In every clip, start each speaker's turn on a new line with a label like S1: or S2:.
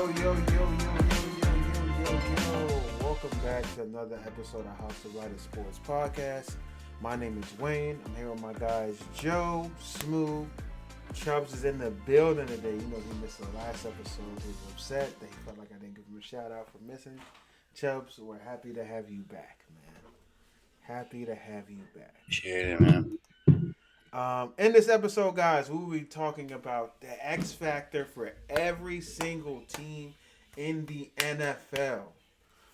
S1: Welcome back to another episode of House of Sports Podcast. My name is Dwayne. I'm here with my guys Joe, Smooth. Chubbs is in the building today. You know he missed the last episode. He was upset that he felt like I didn't give him a shout out for missing. Chubbs, we're happy to have you back, man. Happy to have you back.
S2: Appreciate it, man.
S1: In this episode, guys, we will be talking about the X factor for every single team in the NFL.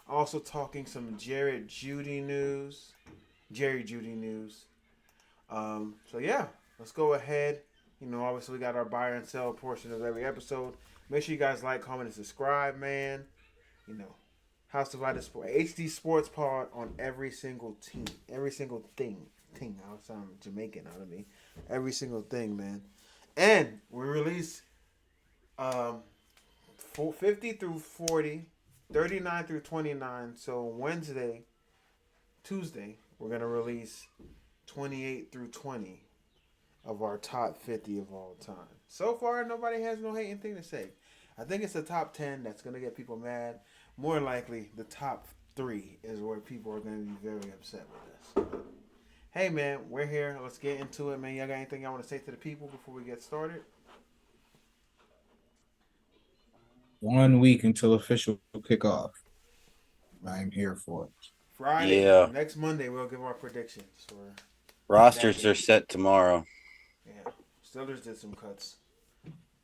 S1: Also talking some Jerry Jeudy news. So yeah, let's go ahead. You know, obviously we got our buy and sell portion of every episode. Make sure you guys like, comment, and subscribe, man. You know, House of Sport, HD Sports Pod on every single team, every single thing. I'll sound Jamaican out of me. Every single thing, man. And we release 50 through 40, 39 through 29. So Tuesday, we're going to release 28 through 20 of our top 50 of all time. So far, nobody has no hating thing to say. I think it's the top 10 that's going to get people mad. More likely, the top 3 is where people are going to be very upset with us. Hey, man, we're here. Let's get into it, man. Y'all got anything y'all want to say to the people before we get started?
S3: 1 week until official kickoff. I'm here for it.
S1: Friday,
S2: Yeah.
S1: Next Monday, we'll give our predictions.
S2: Rosters are set tomorrow.
S1: Yeah, Steelers did some cuts.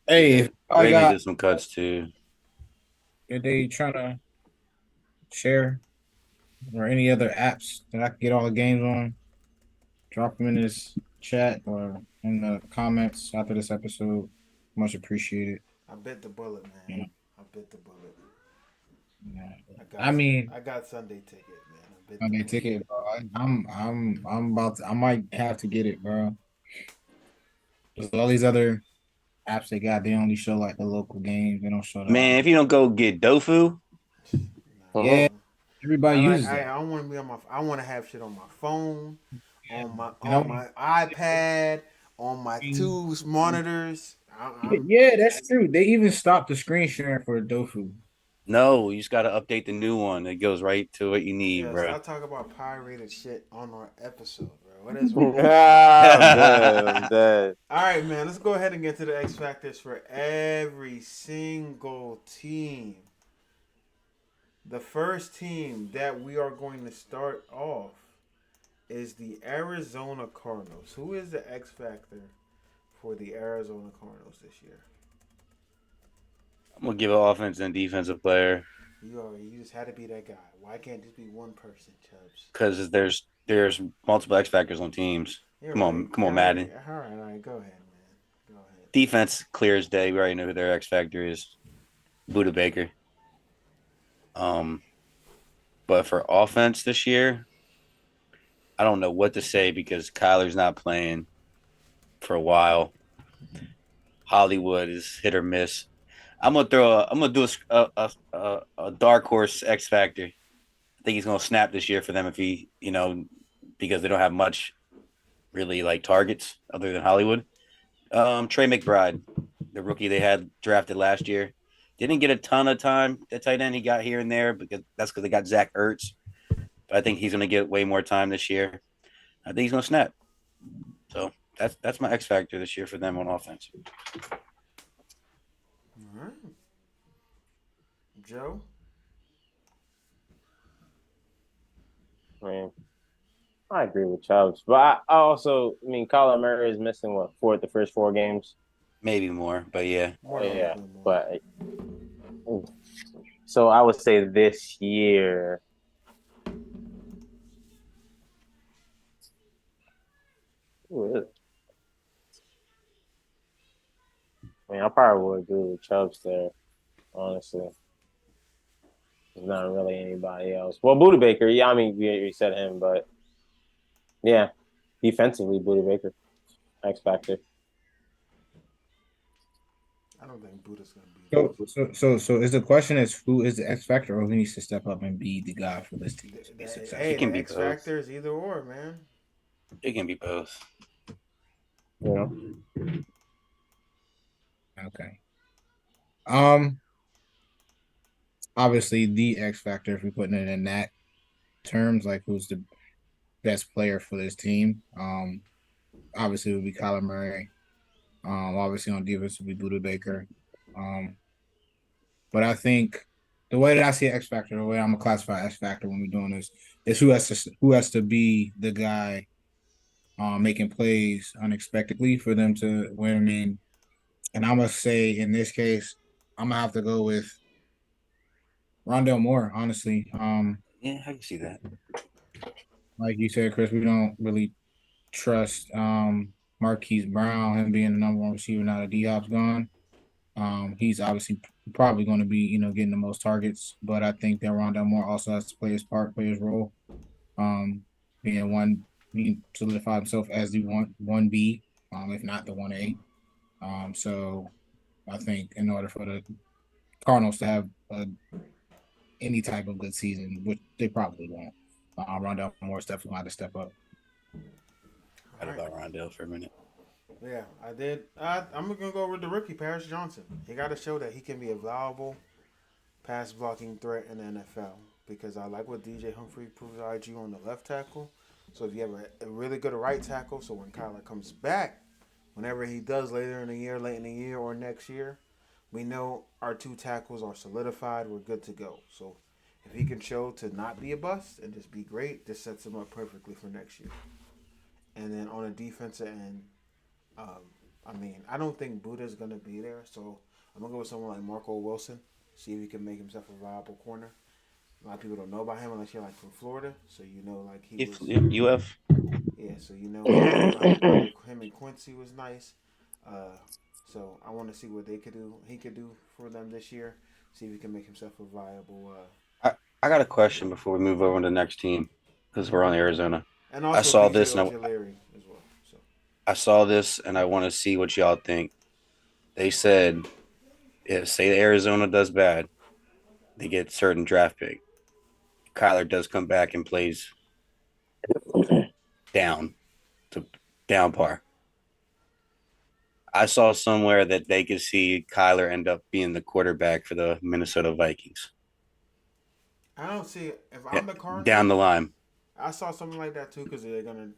S3: Hey, if I
S2: Ravens
S3: got,
S2: did some cuts too.
S3: are they trying to share or any other apps that I can get all the games on? Drop them in this chat or in the comments after this episode. Much appreciated.
S1: I bit the bullet, man.
S3: Yeah.
S1: I bit the bullet.
S3: Yeah.
S1: I got Sunday ticket, man.
S3: Sunday ticket, bro. I'm about to. I might have to get it, bro. There's all these other apps they got. They only show like the local games. They don't show the
S2: Man, if you don't go get Dofu,
S3: Yeah, everybody uses
S1: I
S3: it.
S1: don't want to be on my. I want to have shit on my phone, on my
S3: You know?
S1: my iPad, on my two monitors.
S3: Yeah, that's true. They even stopped the screen sharing for Dofu.
S2: no, you just got to update the new one. It goes right to what you need, bro.
S1: I'll talk about pirated shit on our episode, bro. What is?
S4: I'm dead.
S1: All right, man. Let's go ahead and get to the X factors for every single team. The first team that we are going to start off is the Arizona Cardinals. Who is the X factor for the Arizona Cardinals this year?
S2: I'm gonna give an offense and defensive player
S1: You just had to be that guy. Why can't just be one person, Chubbs?
S2: because there's multiple X factors on teams. Come on, Madden.
S1: All right. Go ahead, man. Go ahead.
S2: Defense clear as day. We already know who their X factor is. Buda Baker. But for offense this year, I don't know what to say because Kyler's not playing for a while. Hollywood is hit or miss. I'm gonna do a dark horse X factor. I think he's gonna snap this year for them if he, because they don't have much really like targets other than Hollywood. Trey McBride, the rookie they had drafted last year, didn't get a ton of time at tight end. He got here and there because they got Zach Ertz. But I think he's gonna get way more time this year. I think he's gonna snap. So that's my X factor this year for them on offense.
S1: All right. Joe?
S4: Man, I agree with Chubbs, but I also, Kyler Murray is missing the first 4 games.
S2: Maybe more, but yeah.
S4: Yeah, but so I would say this year. Who is it? I probably would agree with Chubbs there, honestly. There's not really anybody else. Well, Buda Baker, yeah, we said him, but yeah, defensively, Buda Baker, X factor.
S1: I don't think Buda's gonna be.
S3: So is the question is who is the X factor or who needs to step up and be the guy for this team to be successful?
S1: Hey,
S2: It can be
S1: X
S2: both.
S1: factor is either or, man.
S2: It can be both.
S3: Okay. obviously the X factor if we're putting it in that terms, like who's the best player for this team. Obviously it would be Kyler Murray. Obviously on defense would be Buda Baker. But I think the way that I see X factor, the way I'm gonna classify X factor when we're doing this, is who has to be the guy making plays unexpectedly for them to win. And I must say in this case, I'm gonna have to go with Rondell Moore, honestly.
S2: Yeah, I can see that.
S3: Like you said, Chris, we don't really trust Marquise Brown, him being the number one receiver now that D-Hop's gone. He's obviously probably going to be, getting the most targets, but I think that Rondell Moore also has to play his part, play his role. Um, being solidify himself as the one B, if not the 1A. So I think in order for the Cardinals to have any type of good season, which they probably won't, Rondell Moore is definitely going to have to step up.
S1: All right.
S2: About Rondell for a minute.
S1: Yeah, I did. I'm gonna go with the rookie Paris Johnson. He got to show that he can be a valuable pass blocking threat in the NFL because I like what DJ Humphrey provides you on the left tackle. So if you have a really good right tackle, so when Kyler comes back, whenever he does later in the year, late in the year or next year, we know our two tackles are solidified. We're good to go. So if he can show to not be a bust and just be great, this sets him up perfectly for next year. And then on the defensive end, I don't think Buda's gonna be there, so I'm gonna go with someone like Marco Wilson. See if he can make himself a viable corner. A lot of people don't know about him unless you're like from Florida, so like he
S2: If
S1: was.
S2: UF,
S1: Yeah, so him and Quincy was nice. Uh, so I want to see what they could do. He could do for them this year. See if he can make himself a viable.
S2: I got a question before we move over to the next team because we're on Arizona.
S1: And
S2: I
S1: also
S2: saw
S1: BJ
S2: this and
S1: Ojulari as well. So
S2: I saw this and I want to see what y'all think. They said if say Arizona does bad, they get certain draft pick. Kyler does come back and plays down to down par. I saw somewhere that they could see Kyler end up being the quarterback for the Minnesota Vikings.
S1: I don't see it. If
S2: Yeah,
S1: I'm the
S2: down the
S1: Cardinals,
S2: line.
S1: I saw something like that too because they're gonna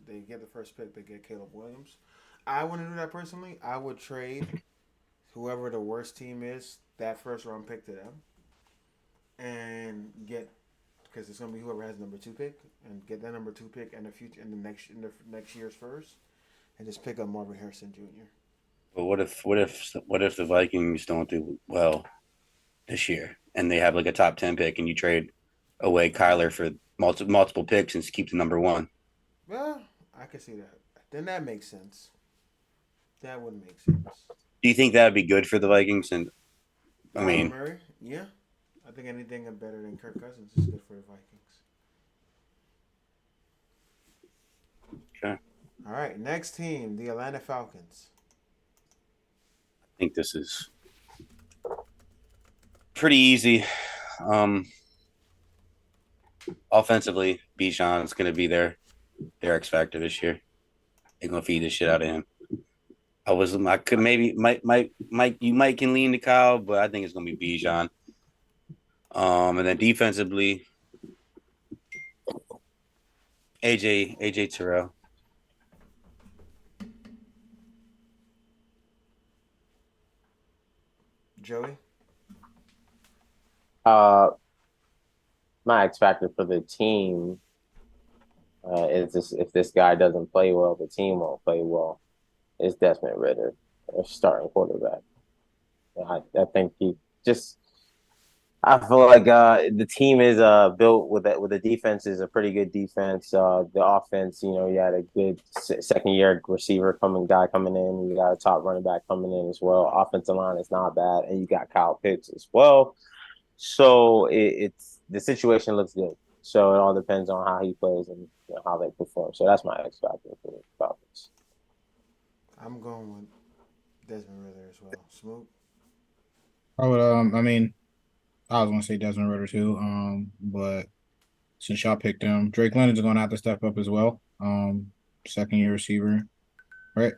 S1: they get the first pick. They get Caleb Williams. I wouldn't do that personally. I would trade whoever the worst team is that first round pick to them and get because it's gonna be whoever has number two pick and get that number two pick in the future in the next year's first and just pick up Marvin Harrison Jr.
S2: But what if the Vikings don't do well this year and they have like a top 10 pick and you trade away Kyler for multiple picks and keep the number one?
S1: Well, I can see that. Then that makes sense. That would make sense.
S2: Do you think that would be good for the Vikings? And I
S1: Kyler
S2: mean,
S1: Murray, yeah. I think anything better than Kirk Cousins is good for the Vikings.
S2: okay.
S1: All right, next team, the Atlanta Falcons.
S2: I think this is pretty easy. Um, Offensively, Bijan's going to be their X factor this year. They're going to feed the shit out of him. I could maybe you might can lean to Kyle, but I think it's going to be Bijan. And then defensively, AJ Terrell.
S1: Joey.
S4: My X factor for the team is this: if this guy doesn't play well, the team won't play well. It's Desmond Ridder, a starting quarterback. I think he just. I feel like the team is built with the defense is a pretty good defense. The offense, you had a good second year receiver coming in. You got a top running back coming in as well. Offensive line is not bad, and you got Kyle Pitts as well. So it's the situation looks good. So it all depends on how he plays and how they perform. So that's my X factor for the Falcons.
S1: I'm going with Desmond Ridder as well. Smoke.
S3: I was gonna say Desmond Ritter too. But since y'all picked him, Drake London's gonna have to step up as well. Second year receiver, right?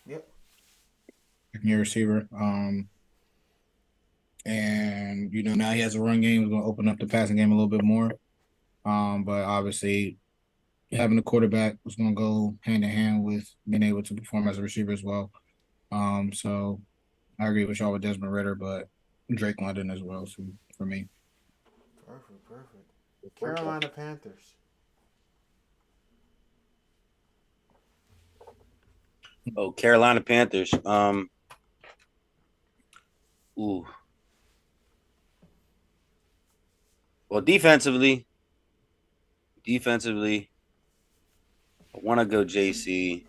S1: Yep.
S3: Second year receiver. And now he has a run game. He's going to open up the passing game a little bit more. But obviously, having a quarterback was going to go hand in hand with being able to perform as a receiver as well. So I agree with y'all with Desmond Ritter, but Drake London as well too, for me.
S1: Perfect. Carolina Panthers.
S2: Oh, Carolina Panthers. Ooh. Well, defensively, I want to go JC,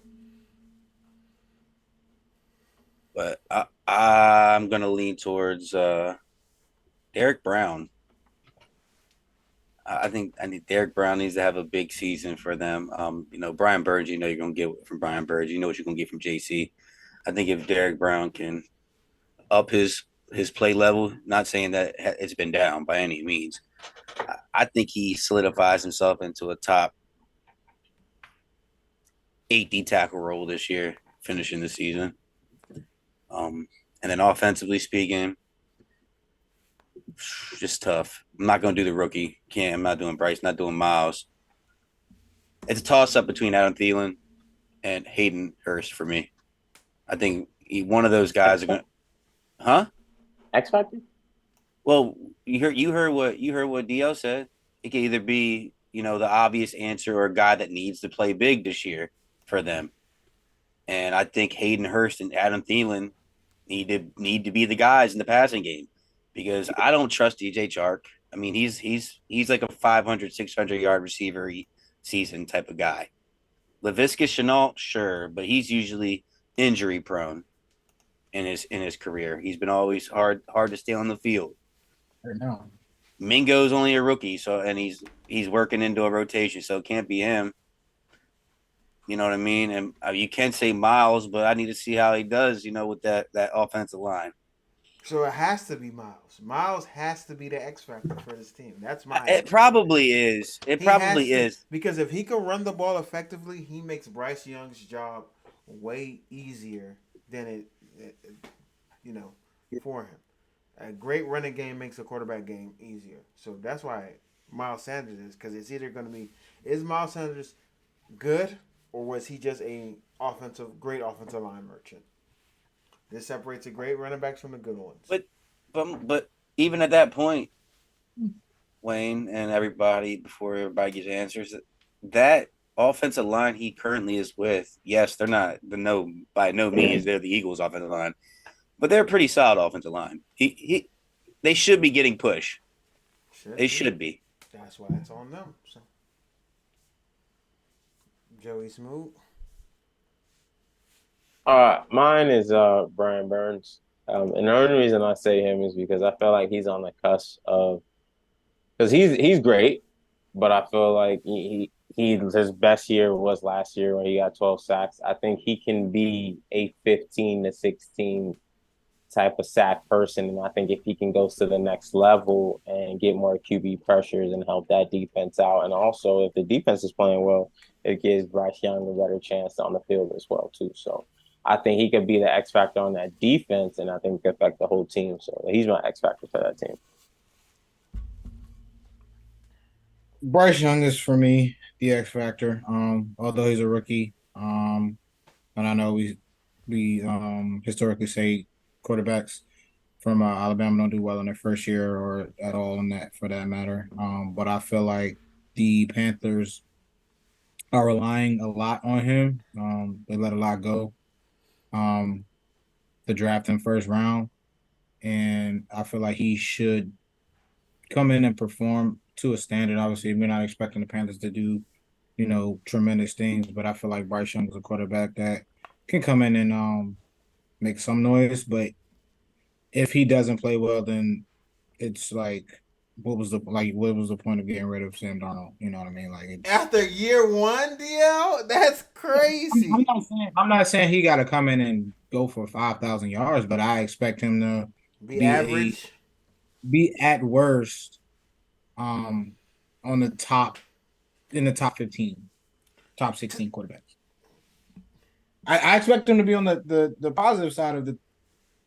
S2: but I'm gonna lean towards Derek Brown. I think Derek Brown needs to have a big season for them. Brian Burns, you're gonna get from Brian Burns. You know what you're gonna get from JC. I think if Derek Brown can up his play level, not saying that it's been down by any means, I think he solidifies himself into a top 8 D tackle role this year, finishing the season. And then offensively speaking, just tough. I'm not going to do the rookie. I'm not doing Bryce, not doing Miles. It's a toss-up between Adam Thielen and Hayden Hurst for me. I think one of those guys are going to – huh?
S4: X Factor?
S2: Well, you heard what DL said. It can either be, the obvious answer or a guy that needs to play big this year for them. And I think Hayden Hurst and Adam Thielen need to be the guys in the passing game, because I don't trust DJ Chark. I mean, he's like a 500, 600 yard receiver season type of guy. Laviska Shenault, sure, but he's usually injury prone in his career. He's been always hard to stay on the field.
S3: I know.
S2: Mingo's only a rookie, and he's working into a rotation, so it can't be him. You know what I mean? And you can say Miles, but I need to see how he does, with that offensive line.
S1: So it has to be Miles. Miles has to be the X factor for this team. That's my.
S2: It probably is. It probably is.
S1: Because if he can run the ball effectively, he makes Bryce Young's job way easier than it for him. A great running game makes a quarterback game easier. So that's why Miles Sanders is, because it's either going to be, is Miles Sanders good, or was he just a great offensive line merchant? This separates the great running backs from the good ones.
S2: But even at that point, Wayne and everybody, before everybody gets answers, that offensive line he currently is with, yes, they're not by no means they're the Eagles' offensive line, but they're a pretty solid offensive line. They should be getting push. Should be.
S1: That's why it's on them. So. Joey Smoot.
S4: Mine is Brian Burns. And the only reason I say him is because I feel like he's on the cusp of, because he's great, but I feel like his best year was last year when he got 12 sacks. I think he can be a 15 to 16 type of sack person, and I think if he can go to the next level and get more QB pressures and help that defense out, and also if the defense is playing well, it gives Bryce Young a better chance on the field as well too. So I think he could be the X factor on that defense, and I think could affect the whole team. So he's my X factor for that team.
S3: Bryce Young is for me the X factor. Although he's a rookie, and I know we historically say quarterbacks from Alabama don't do well in their first year or at all in that, for that matter. But I feel like the Panthers are relying a lot on him. They let a lot go. The draft in first round, and I feel like he should come in and perform to a standard. Obviously, we're not expecting the Panthers to do, tremendous things, but I feel like Bryce Young is a quarterback that can come in and make some noise. But if he doesn't play well, then it's like, what was the point of getting rid of Sam Darnold? You know what I mean? Like,
S1: after year one, DL, that's crazy.
S3: I'm not saying he got to come in and go for 5,000 yards, but I expect him to
S1: be average,
S3: be at worst, on the top 15, top 16 quarterbacks. I expect him to be on the positive side of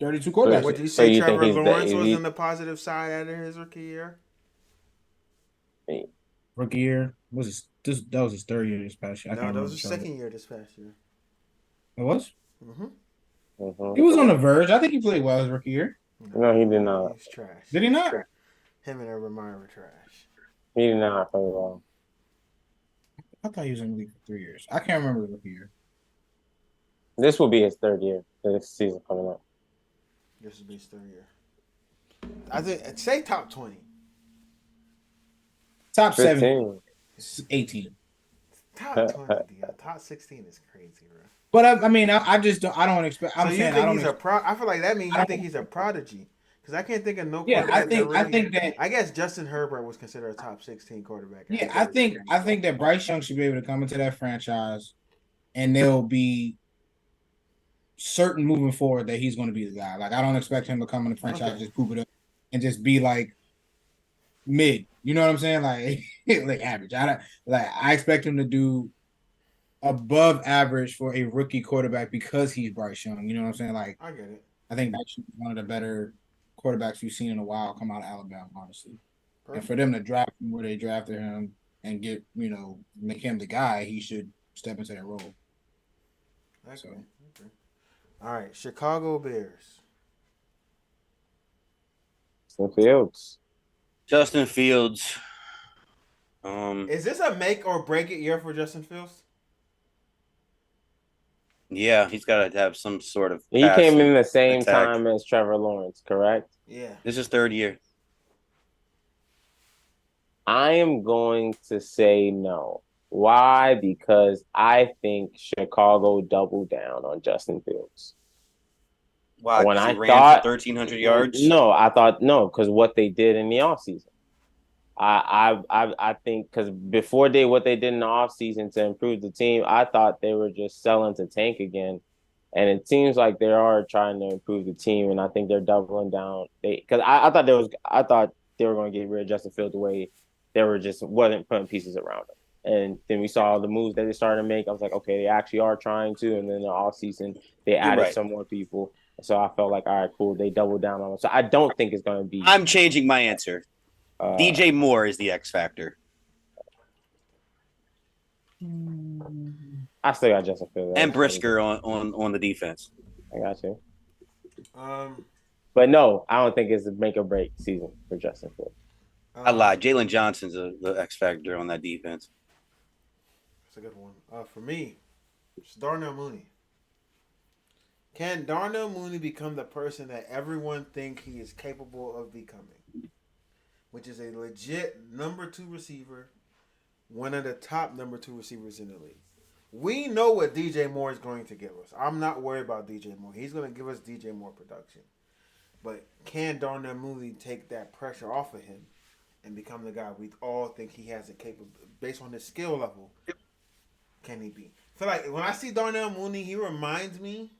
S3: 32
S4: So-
S3: quarterbacks.
S1: Would you
S4: So
S1: say
S4: you think
S1: Trevor
S4: he's
S1: Lawrence
S4: is
S1: was
S4: he-
S1: in the positive side out of his rookie year?
S3: Rookie year that was his third year this past year. I
S1: No,
S3: can't
S1: that was
S3: remember.
S1: his
S3: Trevor.
S1: second year this past year.
S3: It was.
S1: Mm-hmm.
S3: He was on the verge. I think he played well his rookie year.
S4: No, he did not.
S1: He's trash.
S3: Did he not?
S1: Him and Urban Meyer were trash.
S4: He did not play well.
S3: I thought he was in the league for 3 years. I can't remember the rookie year.
S4: This will be his third year. This season coming up.
S1: This will be his third year. I think say top 20.
S3: Top 7,
S4: 15.
S3: 18.
S1: Top 20. Dude. Top 16 is crazy, bro.
S3: But I mean, I just don't. I don't expect.
S1: So
S3: I'm
S1: you
S3: saying
S1: think
S3: I don't.
S1: he's a pro? I feel like that means you think he's a prodigy. Because I can't think of no.
S3: Yeah, I
S1: quarterback
S3: think.
S1: that
S3: I
S1: really-
S3: think that.
S1: I guess Justin Herbert was considered a top 16 quarterback.
S3: Yeah, I think that Bryce Young should be able to come into that franchise, and they'll be certain moving forward that he's going to be the guy. Like I don't expect him to come in the franchise, just poop it up, and just be like mid. You know what I'm saying? Like like average. I expect him to do above average for a rookie quarterback because he's Bryce Young. You know what I'm saying? Like
S1: I get it.
S3: I think Bryce Young is one of the better quarterbacks we've seen in a while come out of Alabama, honestly. And for them to draft him where they drafted him and get, make him the guy, he should step into that role.
S1: Okay. Okay. All right, Chicago Bears.
S4: Fields.
S2: Justin Fields.
S1: Is this a make or break it year for Justin Fields?
S2: Yeah, he's got to have some sort of.
S4: He came in the same
S2: attack.
S4: time as Trevor Lawrence, correct?
S1: Yeah.
S2: This is third year.
S4: I am going to say no. Why? Because I think Chicago doubled down on Justin Fields.
S2: Why?
S4: When
S2: I
S4: I
S2: ran
S4: thought-
S2: for 1,300 yards.
S4: No, I thought no, because what they did in the offseason. I think because before what they did in the offseason to improve the team, I thought they were just selling to tank again. And it seems like they are trying to improve the team, and I think they're doubling down. I thought they were going to get rid of Justin Fields the way they were just wasn't putting pieces around him. And then we saw the moves that they started to make. I was like, okay, they actually are trying to. And then in the offseason, they added some more people. So I felt like, all right, cool. They doubled down on them. So I don't think it's going to be.
S2: I'm changing my answer. DJ Moore is the X factor.
S4: I still got Justin Fields.
S2: And Brisker on the defense.
S4: I got you.
S1: Um,
S4: But no, I don't think it's a make or break season for Justin Fields.
S2: I lied. Jalen Johnson's the X factor on that defense.
S1: That's a good one. For me, it's Darnell Mooney. Can Darnell Mooney become the person that everyone think he is capable of becoming? Which is a legit number 2 receiver, one of the top number 2 receivers in the league. We know what DJ Moore is going to give us. I'm not worried about DJ Moore. He's going to give us DJ Moore production. But can Darnell Mooney take that pressure off of him and become the guy we all think he has a capable, based on his skill level? Can he be? I feel like when I see Darnell Mooney, he reminds me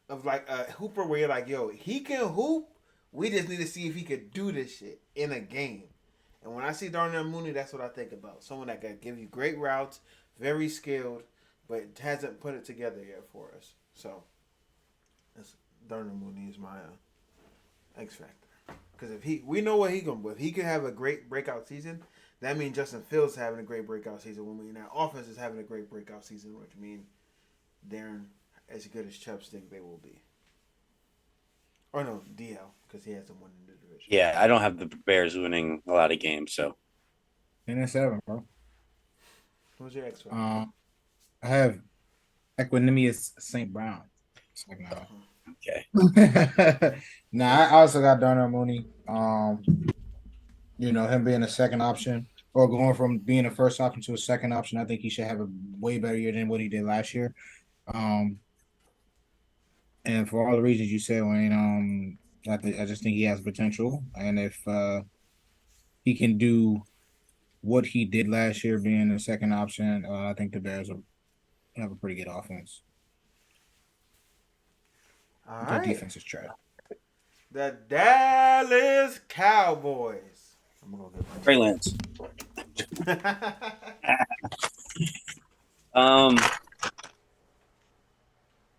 S1: of like a hooper where you're like, yo, he can hoop. We just need to see if he could do this shit in a game. And when I see Darnell Mooney, that's what I think about. Someone that can give you great routes, very skilled, but hasn't put it together yet for us. So, Darnell Mooney is my X factor. Because we know what he gonna do. If he could have a great breakout season, that means Justin Fields having a great breakout season. When we now offense is having a great breakout season, which means Darren as good as Chubb think they will be. Or no, DL, because he hasn't won in the division.
S2: Yeah, I don't have the Bears winning a lot of games, so.
S3: 10-7, bro.
S1: Who's your X factor?
S3: I have Equanimous St. Brown. It's like,
S2: Okay.
S3: I also got Darnell Mooney. Him being a second option or going from being a first option to a second option, I think he should have a way better year than what he did last year. And for all the reasons you said, Wayne, I just think he has potential. And if he can do what he did last year being the second option, I think the Bears will have a pretty good offense.
S1: All
S3: Their
S1: right.
S3: defense is trash.
S1: The Dallas Cowboys. I'm going to go get
S2: Trey Lance.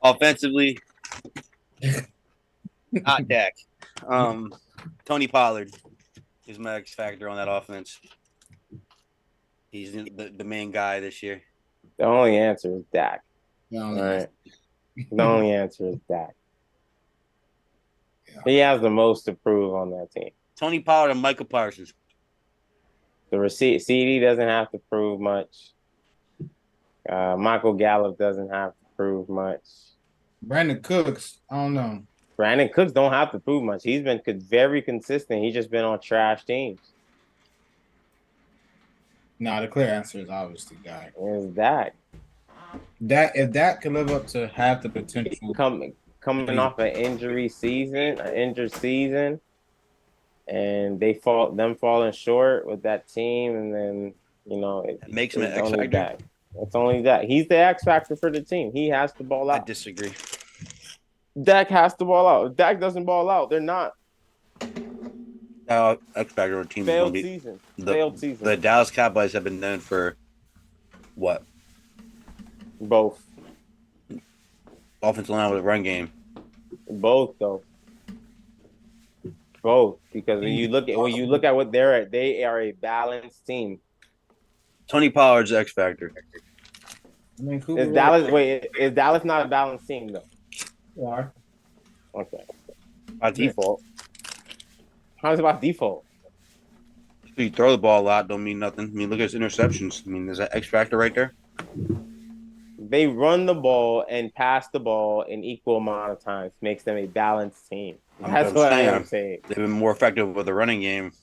S2: Offensively, Not Dak. Tony Pollard is my X factor on that offense. He's the main guy this year.
S4: The only answer is Dak.
S3: Yeah,
S4: All right. The only answer is Dak. He has the most to prove on that team.
S2: Tony Pollard and Michael Parsons.
S4: The CD doesn't have to prove much. Michael Gallup doesn't have to prove much.
S3: Brandon Cooks, I don't know.
S4: Brandon Cooks don't have to prove much. He's been very consistent. He's just been on trash teams.
S3: No, the clear answer is obviously Dak.
S4: Is Dak.
S3: If Dak can live up to half the potential,
S4: coming off an injured season, and them falling short with that team, and then it
S2: makes him an X factor.
S4: It's only that he's the X factor for the team. He has to ball out.
S2: I disagree.
S4: Dak has to ball out. If Dak doesn't ball out, they're not.
S2: X factor of team
S4: failed season.
S2: The Dallas Cowboys have been known for what?
S4: Both.
S2: Offensive line with a run game.
S4: Both though. Both, because when you look at what they're at, they are a balanced team.
S2: Tony Pollard's X factor.
S3: I mean,
S4: is Dallas not a balanced team though?
S3: Yeah.
S4: Okay.
S2: By default.
S4: How's it about default?
S2: You throw the ball a lot, don't mean nothing. I mean, look at his interceptions. I mean, there's that X factor right there.
S4: They run the ball and pass the ball in equal amount of times. Makes them a balanced team. That's what I am saying.
S2: They've been more effective with the running game.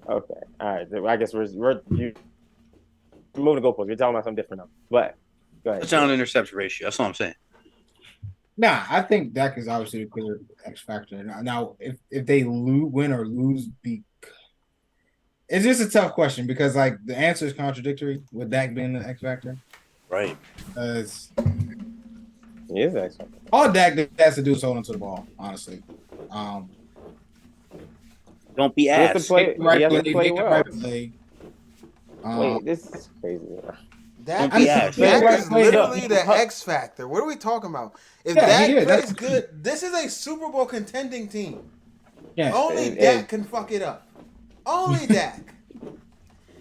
S4: Okay. All right. I guess we're moving the goalposts. You're talking about something different now. But go ahead.
S2: Touchdown interception ratio. That's all I'm saying.
S3: Nah, I think Dak is obviously the clear X factor. Now, if they win or lose, it's just a tough question because like the answer is contradictory with Dak being the X factor.
S2: Right.
S4: He is X factor.
S3: All Dak has to do is hold onto the ball. Honestly,
S2: don't be
S4: ass. He has to play well.
S3: Wait,
S4: this is crazy.
S1: Dak is literally the X factor. What are we talking about? If Dak plays good, this is a Super Bowl contending team.
S3: Yeah.
S1: Only Dak can fuck it up. Only Dak.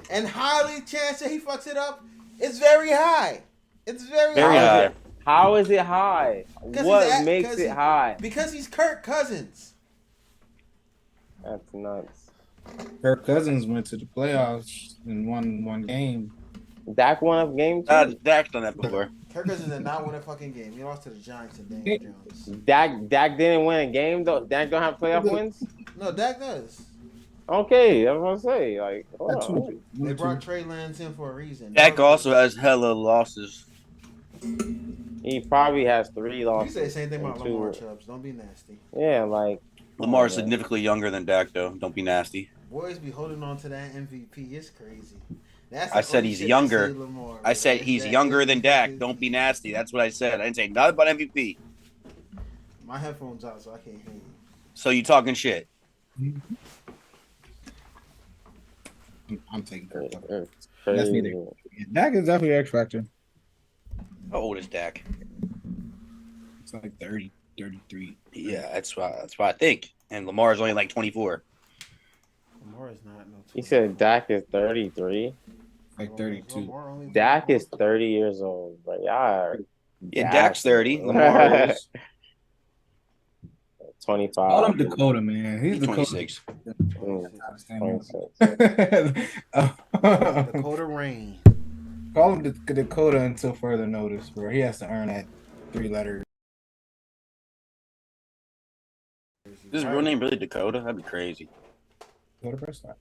S1: And highly chance that he fucks it up is very high. It's very high.
S4: How is it high? What makes it high?
S1: Because he's Kirk Cousins.
S4: That's nuts.
S3: Kirk Cousins went to the playoffs and won one game.
S4: Dak won a game too.
S2: Dak's done that before.
S1: Kirk Cousins did not win a fucking game. He lost to the Giants and Daniel Jones.
S4: Dak didn't win a game though. Dak don't have playoff wins.
S1: No, Dak does.
S4: Okay, I was gonna say like.
S1: They brought Trey Lance in for a reason.
S2: Dak also has hella losses.
S4: He probably has 3 losses.
S1: You say the same thing about Lamar Chubbs. Don't be nasty.
S4: Yeah, like
S2: Lamar is significantly younger than Dak, though. Don't be nasty.
S1: Boys be holding on to that MVP. It's crazy.
S2: I said he's younger. I said he's younger than Dak. Don't be nasty. That's what I said. I didn't say nothing about MVP.
S1: My headphones out, so I can't hear you.
S2: So you talking shit?
S3: I'm taking Kirk. That's neither. Dak is definitely X factor.
S2: How old is Dak?
S3: It's like 30, 33.
S2: Yeah, that's why I think. And Lamar is only like 24.
S1: Lamar is not no.
S4: He said Dak is 33.
S3: Like 32.
S4: Dak is 30 years old, but yeah.
S2: Yeah, Dak's 30. Lamar is
S4: 25.
S3: Call him Dakota, man. He's
S2: 26.
S1: Dakota Rain.
S3: Call him Dakota until further notice, bro. He has to earn that 3 letters.
S2: Is his real name really Dakota? That'd be crazy.
S3: Dakota Prescott.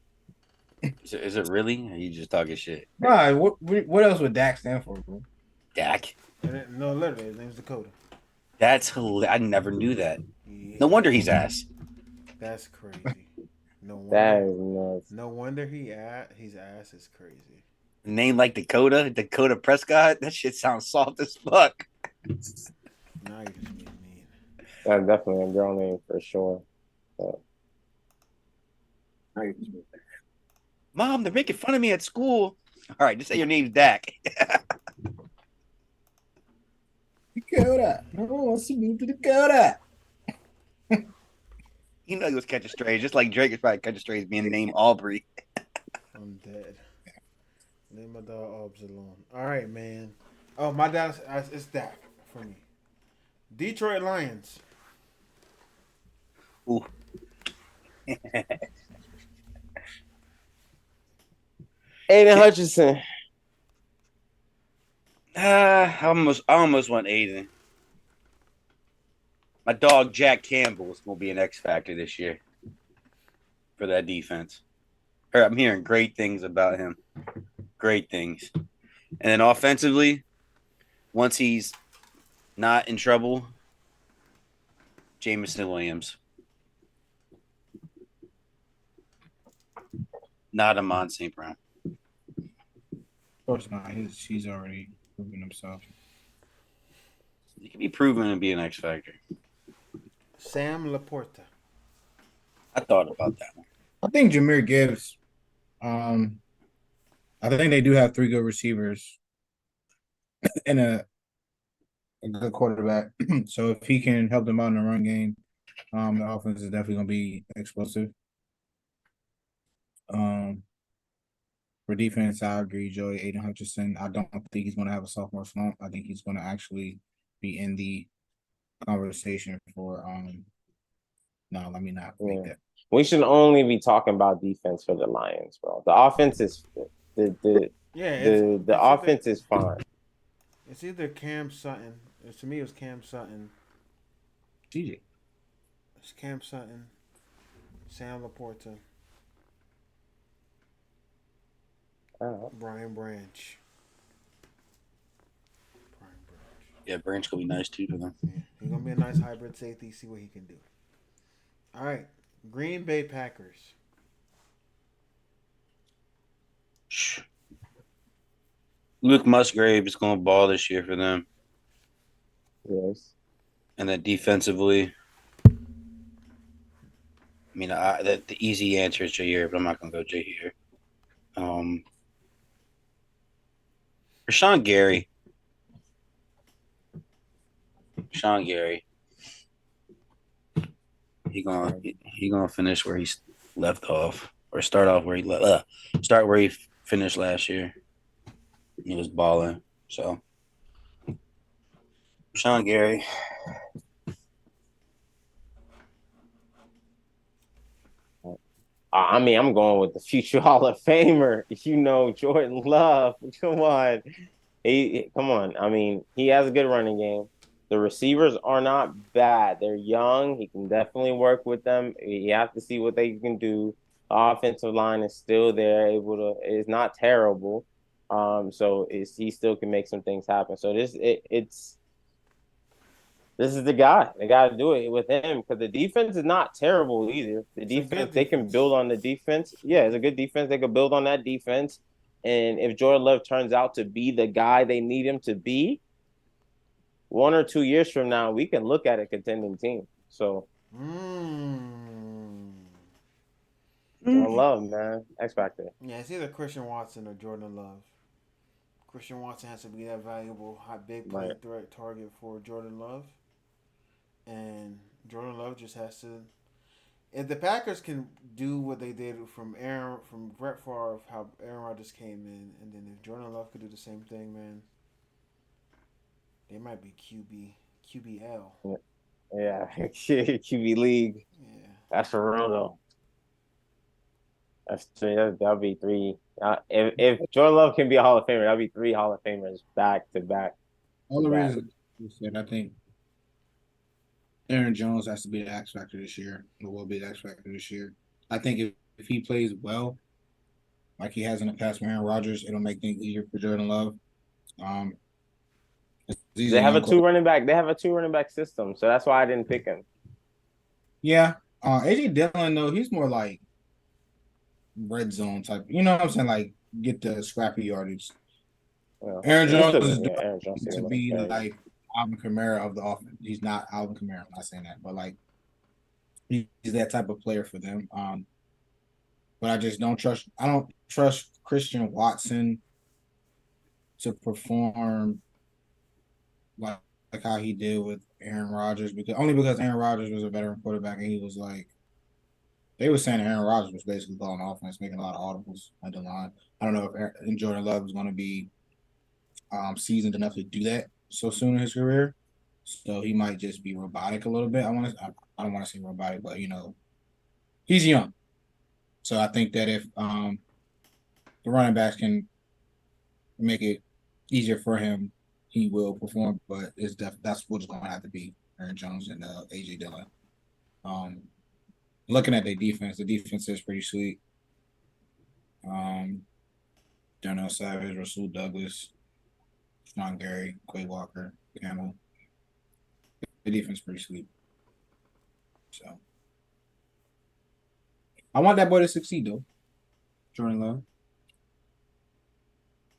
S2: Is it really? Or are you just talking shit?
S3: Nah, what else would Dak stand for, bro?
S2: Dak?
S1: No, literally, his name's Dakota.
S2: That's hilarious. I never knew that. Yeah. No wonder he's ass.
S1: That's crazy. No wonder.
S4: That is nuts.
S1: No wonder his ass is crazy.
S2: A name like Dakota Prescott? That shit sounds soft as fuck.
S1: Now you're just being mean.
S4: That's definitely a girl name for sure. But...
S2: Mom, they're making fun of me at school. All right, just say your name's Dak.
S3: Dakota. No one wants to move to Dakota.
S2: You know he was catching strays, just like Drake is probably catching strays being named Aubrey.
S1: I'm dead. Leave my dog Orbs alone. All right, man. Oh, my dad, it's Dak for me. Detroit Lions.
S2: Ooh.
S4: Aiden Hutchinson.
S2: I almost want Aiden. My dog Jack Campbell is going to be an X factor this year for that defense. I'm hearing great things about him. Great things. And then offensively, once he's not in trouble, Jamison Williams. Not Amon St. Brown.
S3: Of course not. He's already proven himself.
S2: He can be proven to be an X factor.
S1: Sam Laporta.
S2: I thought about that one.
S3: I think Jahmyr Gibbs. I think they do have 3 good receivers and a good quarterback. So if he can help them out in the run game, the offense is definitely going to be explosive. For defense, I agree, Joey. Aiden Hutchinson. I don't think he's going to have a sophomore slump. I think he's going to actually be in the conversation for. No, let me not make that.
S4: We should only be talking about defense for the Lions, bro. The offense is the offense is fine.
S1: It's either Cam Sutton. To me, it was Cam Sutton.
S3: TJ.
S1: It's Cam Sutton. Sam Laporta. Brian Branch.
S2: Yeah, Branch could be nice too for them.
S1: Yeah, he's gonna be a nice hybrid safety. See what he can do. All right, Green Bay Packers.
S2: Luke Musgrave is going to ball this year for them.
S4: Yes.
S2: And then defensively, I mean, the easy answer is Jair, but I'm not going to go Jair. Rashawn Gary. He gonna finish where he's left off, or start off where he finished last year. He was balling. So Rashawn Gary.
S4: I mean, I'm going with the future Hall of Famer. Jordan Love. Come on. Come on. I mean, he has a good running game. The receivers are not bad. They're young. He can definitely work with them. You have to see what they can do. The offensive line is still there, it's not terrible. So he still can make some things happen. So this is the guy. They got to do it with him because the defense is not terrible either. The defense, they can build on the defense. Yeah, it's a good defense. They can build on that defense. And if Jordan Love turns out to be the guy they need him to be, 1 or 2 years from now, we can look at a contending team. So, Jordan Love, man. X Factor.
S1: Yeah, it's either Christian Watson or Jordan Love. Christian Watson has to be that valuable, high, big play threat target for Jordan Love. And Jordan Love just has to. If the Packers can do what they did from Brett Favre, how Aaron Rodgers came in, and then if Jordan Love could do the same thing, man, they might be QBL.
S4: Yeah, QB League. Yeah, that's for real though. That's 3. That'll be 3. If Jordan Love can be a Hall of Famer, that'll be 3 Hall of Famers back to back.
S3: All the reason you said, I think Aaron Jones has to be the X factor this year. Or will be the X factor this year. I think if he plays well, like he has in the past with Aaron Rodgers, it'll make things easier for Jordan Love.
S4: They have a 2 running back. They have a 2 running back system, so that's why I didn't pick him.
S3: Yeah, AJ Dillon though, he's more like red zone type. You know what I'm saying? Like get the scrappy yardage. Well, Aaron Jones is to be like Alvin Kamara of the offense. He's not Alvin Kamara. I'm not saying that, but like he's that type of player for them. But I just don't trust. I don't trust Christian Watson to perform like like how he did with Aaron Rodgers, because Aaron Rodgers was a veteran quarterback, and he was like, they were saying Aaron Rodgers was basically calling offense, making a lot of audibles at the line. I don't know if Jordan Love is going to be seasoned enough to do that so soon in his career, so he might just be robotic a little bit. I don't want to say robotic, but he's young, so I think that if the running backs can make it easier for him, he will perform. But that's what's going to have to be Aaron Jones and AJ Dillon. Looking at the defense is pretty sweet. Darnell Savage, Rasul Douglas, Sean Gary, Quay Walker, Campbell. The defense is pretty sweet. So I want that boy to succeed though. Jordan Love.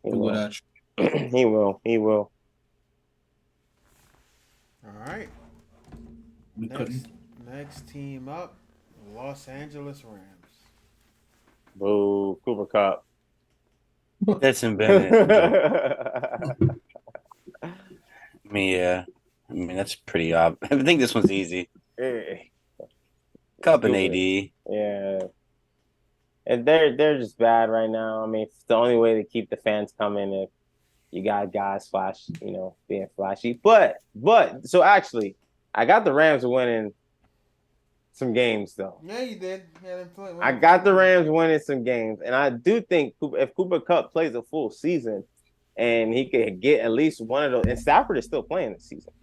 S4: He will. He will. He will.
S1: All right. Next team up, Los Angeles Rams.
S4: Boo, Cooper Cup.
S2: Listen, Bennett. I mean, that's pretty obvious. I think this one's easy. Cup and AD.
S4: Yeah. And they're just bad right now. I mean, it's the only way to keep the fans coming if you got guys being flashy. But so actually, I got the Rams winning some games though.
S1: Yeah, you did.
S4: I got the Rams winning some games, and I do think if Cooper Kupp plays a full season, and he could get at least one of those, and Stafford is still playing this season.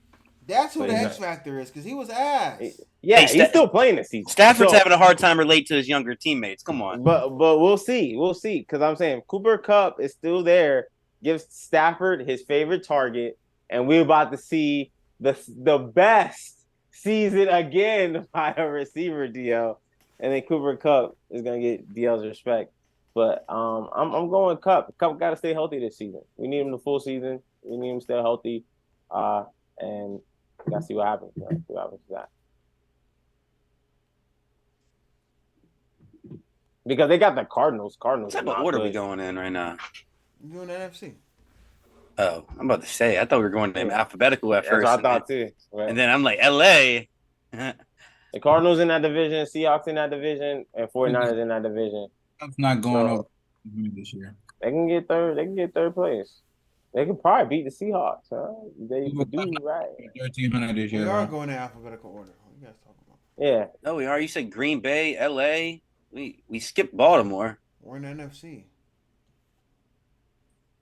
S1: That's who the X factor is, because he was ass.
S4: Yeah, he's still playing this season.
S2: Stafford's having a hard time relate to his younger teammates. Come on.
S4: But we'll see, because I'm saying Cooper Kupp is still there. Gives Stafford his favorite target, and we're about to see the best season again by a receiver, DL. And then Cooper Kupp is gonna get DL's respect. But I'm going Kupp. Kupp got to stay healthy this season. We need him the full season. We need him to stay healthy, and we gotta see what happens. Right? See what happens with that. Because they got the Cardinals.
S2: What type of order are we going in right now?
S1: You're doing NFC.
S2: Oh, I'm about to say. I thought we were going in alphabetical at first.
S4: That's what I thought too. Right.
S2: And then I'm like, LA.
S4: The Cardinals in that division, Seahawks in that division, and 49ers in that division.
S3: I'm not going over this year.
S4: They can get third. They can get third place. They could probably beat the Seahawks. Huh? They do right.
S3: 1,300 this year.
S1: We are going in alphabetical order. What you guys talking about?
S4: Yeah.
S2: No, we are. You said Green Bay, LA. We skipped Baltimore.
S1: We're in the NFC.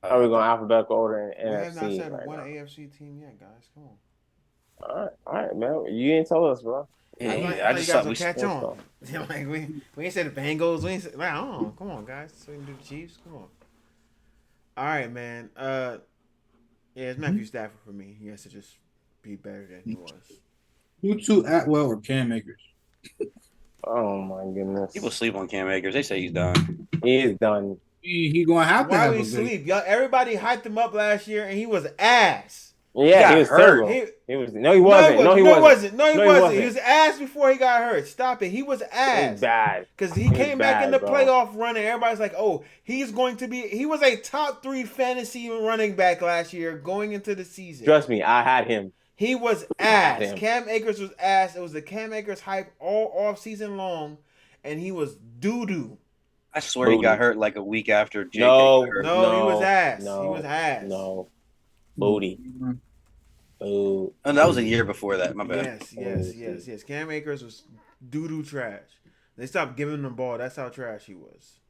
S4: Are we going alphabetical order in NFC?
S1: We have not said
S4: right
S1: one
S4: now?
S1: AFC team yet, guys. Come on.
S4: All right, man. You didn't tell us, bro.
S2: I just thought we
S1: catch on. Like we ain't said the Bengals. We ain't said, like, oh, come on, guys. So we can do the Chiefs. Come on. All right, man. Yeah, it's Matthew Stafford for me. He has to just be better than he was.
S3: Who two Atwell or Cam Akers?
S4: Oh my goodness.
S2: People sleep on Cam Akers. They say he's done.
S4: He is done.
S3: He gonna have to.
S1: Why
S3: have
S1: would he sleep? Y'all, everybody hyped him up last year, and he was ass.
S4: Yeah, he was
S2: hurt.
S4: terrible. He wasn't. No, he wasn't.
S1: No, he wasn't. He was ass before he got hurt. Stop it. He was ass.
S4: He's bad.
S1: Because he came back in the playoff run, and everybody's like, oh, he's going to be. He was a top 3 fantasy running back last year going into the season.
S4: Trust me, I had him.
S1: He was ass. Cam Akers was ass. It was the Cam Akers hype all off season long, and he was doo-doo.
S2: I swear he got hurt like a week after Jake
S4: No,
S2: got hurt.
S1: He was ass. He was ass.
S4: No. Booty.
S2: Oh, that was a year before that. My bad.
S1: Yes. Cam Akers was doo-doo trash. They stopped giving him the ball. That's how trash he was.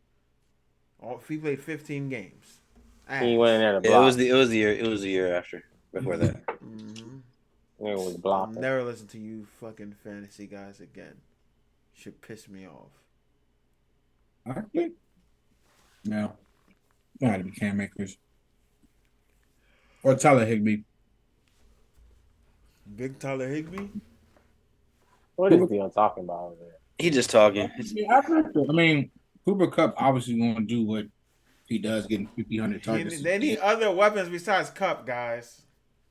S1: He played 15 games. Ass.
S4: He went in there to block.
S2: It was the year after. Before that.
S1: Mm-hmm.
S4: It was blocking.
S1: I'll never listen to you fucking fantasy guys again. Should piss me off.
S3: Okay. No. It had to be Cam Akers. Or Tyler Higbee.
S1: Big Tyler Higbee?
S4: What is Dion talking about over there?
S2: He just talking.
S3: I mean, Cooper Kupp obviously going to do what he does, getting 1,500 targets.
S1: They need other weapons besides Kupp, guys.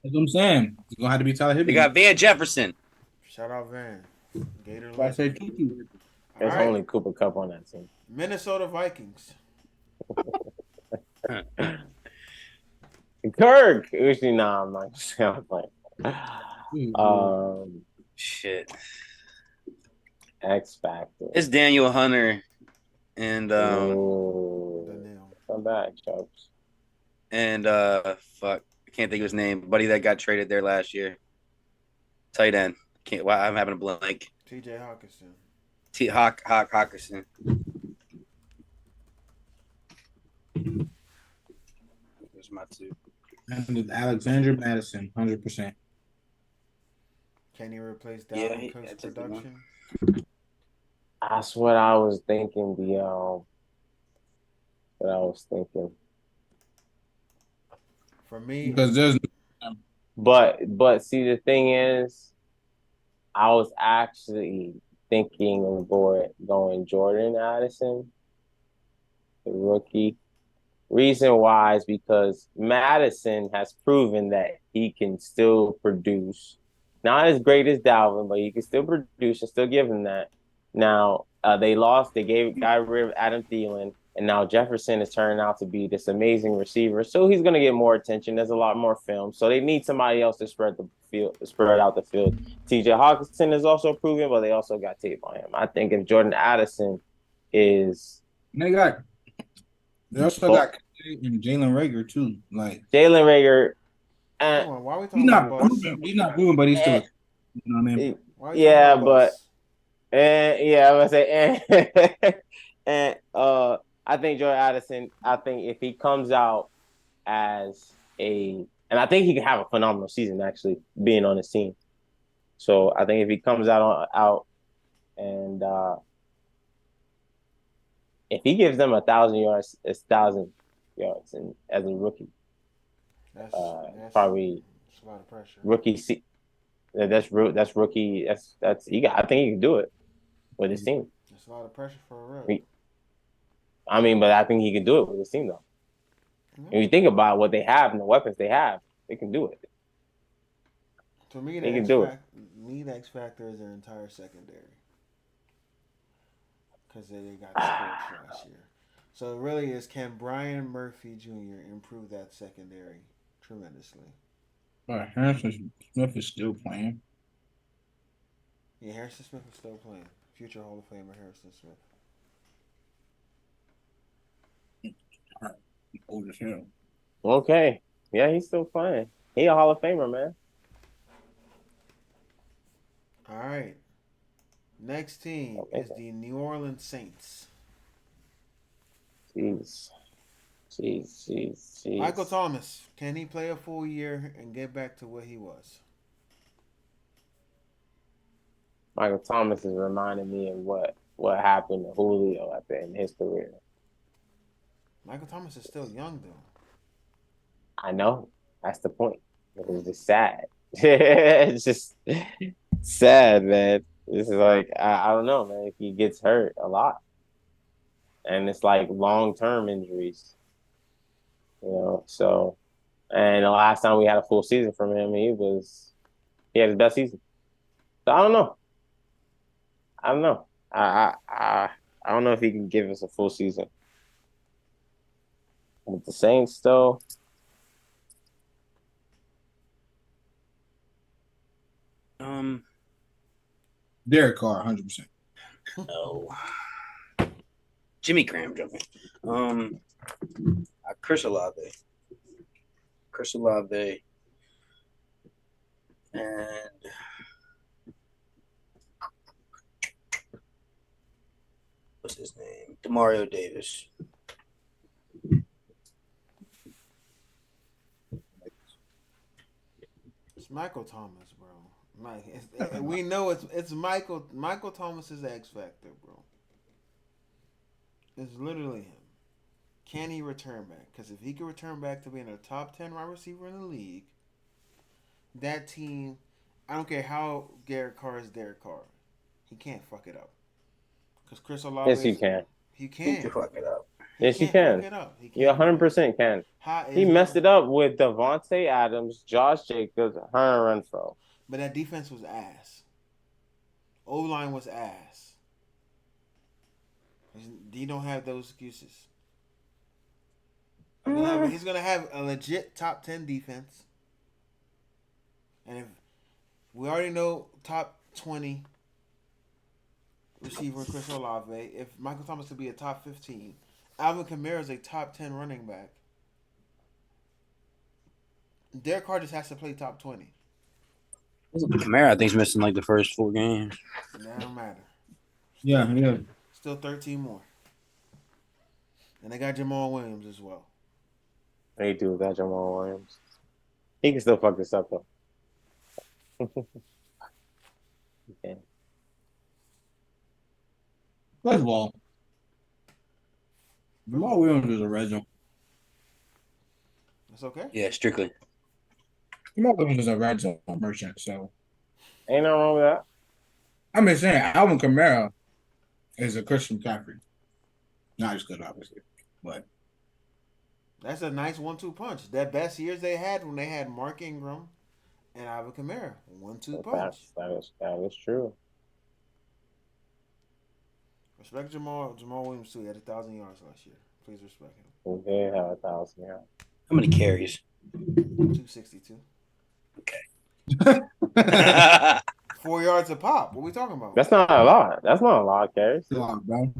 S3: That's what I'm saying. It's going to have to be Tyler Higbee.
S2: They got Van Jefferson.
S1: Shout out Van. Gator.
S3: I said Kiki.
S4: There's only Cooper Kupp on that team.
S1: Minnesota Vikings.
S4: Kirk. Usually, nah, I'm not playing.
S2: Shit.
S4: X Factor.
S2: It's Daniel Hunter and
S1: Daniel.
S4: Come back, Chubbs.
S2: and fuck, I can't think of his name. Buddy that got traded there last year. Tight end. Can't. Wow, I'm having a blank.
S1: T.J. Hawkinson.
S2: Hawkinson. There's my two.
S3: And Alexander Madison, 100%.
S1: Can he replace
S2: Yeah,
S1: Dalvin Cook's
S2: that's a good one.
S1: production?
S4: That's what I was thinking. What I was thinking.
S1: For me,
S3: Because there's
S4: But see, the thing is, I was actually thinking of going Jordan Addison, the rookie. Reason why is because Madison has proven that he can still produce. Not as great as Dalvin, but he can still produce and still give him that. Now, they lost. They got rid of Adam Thielen, and now Jefferson is turning out to be this amazing receiver. So he's going to get more attention. There's a lot more film. So they need somebody else to spread out the field. T.J. Hawkinson is also proven, but they also got tape on him. I think if Jordan Addison is
S3: they also got and Jalen Rager too. Like
S4: Jalen Rager,
S1: hold on, why are we talking about bust?
S3: he's not moving, but he's still you know what I mean?
S1: Why are you talking
S4: yeah,
S1: about
S4: but
S1: bust?
S4: yeah, I was say and I think Jordan Addison. I think if he comes out as and I think he can have a phenomenal season actually being on his team. So I think if he comes out and if he gives them 1,000 yards, it's 1,000 yards, and as a rookie,
S1: That's
S4: probably
S1: a lot of pressure.
S4: rookie. That's rookie. That's he got. I think he can do it with his team.
S1: That's a lot of pressure for a rookie.
S4: I mean, but I think he can do it with his team though.
S1: Mm-hmm.
S4: If you think about what they have and the weapons they have, they can do it.
S1: To me,
S4: They can do it.
S1: The X factor is their entire secondary because they got scorched last year. So it really is, can Brian Murphy Jr. improve that secondary tremendously?
S3: But Harrison Smith is still playing.
S1: Yeah, Harrison Smith is still playing. Future Hall of Famer Harrison Smith.
S3: Old as hell.
S4: Okay, yeah, he's still playing. He a Hall of Famer, man.
S1: All right. Next team is the New Orleans Saints.
S4: Jeez.
S1: Michael Thomas, can he play a full year and get back to what he was?
S4: Michael Thomas is reminding me of what happened to Julio at the end of his career.
S1: Michael Thomas is still young, though.
S4: I know. That's the point. It's just sad. It's just sad, man. This is like, I don't know, man. If he gets hurt a lot. And it's like long-term injuries. So, and the last time we had a full season from him, he had his best season. So I don't know. I don't know if he can give us a full season. With the Saints, though.
S3: Derek Carr, 100%.
S2: No. Jimmy Graham jumping. Chris Olave. And what's his name? Demario Davis.
S1: It's Michael Thomas, bro. We know it's Michael. Michael Thomas is the X factor, bro. It's literally him. Can he return back? Because if he can return back to being a top 10 wide receiver in the league, that team, I don't care how Derek Carr is Derek Carr, he can't fuck it up. Because Chris Olave.
S4: Yes, he can.
S1: He can.
S2: He can fuck it up.
S4: Yes, he can. You 100% can. He messed it up with Devontae Adams, Josh Jacobs, Hunter Renfrow.
S1: But that defense was ass. O-line was ass. You don't have those excuses. He's going to have a legit top 10 defense. And if we already know top 20 receiver Chris Olave, if Michael Thomas could be a top 15, Alvin Kamara is a top 10 running back. Derek Carr just has to play top 20.
S2: Kamara, I think, is missing like the first 4 games.
S1: That don't matter.
S3: Yeah.
S1: Still 13 more. And they got Jamal Williams as well.
S4: They do got Jamal Williams. He can still fuck this up though. Okay.
S3: First of all, Jamal Williams is a red zone.
S1: That's okay.
S2: Yeah, strictly.
S3: Jamal Williams is a red zone merchant, so
S4: Ain't nothing wrong with that.
S3: I'm just saying Alvin Kamara is a Christian McCaffrey. Not as good, obviously, but
S1: That's a nice 1-2 punch. Their best years they had when they had Mark Ingram and Alvin Kamara. 1-2 punch.
S4: That is true.
S1: Respect Jamal Williams too. He had 1,000 yards last year. Please respect him.
S4: He did have 1,000 yards.
S2: How many carries?
S1: 262.
S2: Okay.
S1: 4 yards a pop. What are we talking about?
S4: That's not a lot. That's not a lot, Carries.
S3: come on, bro.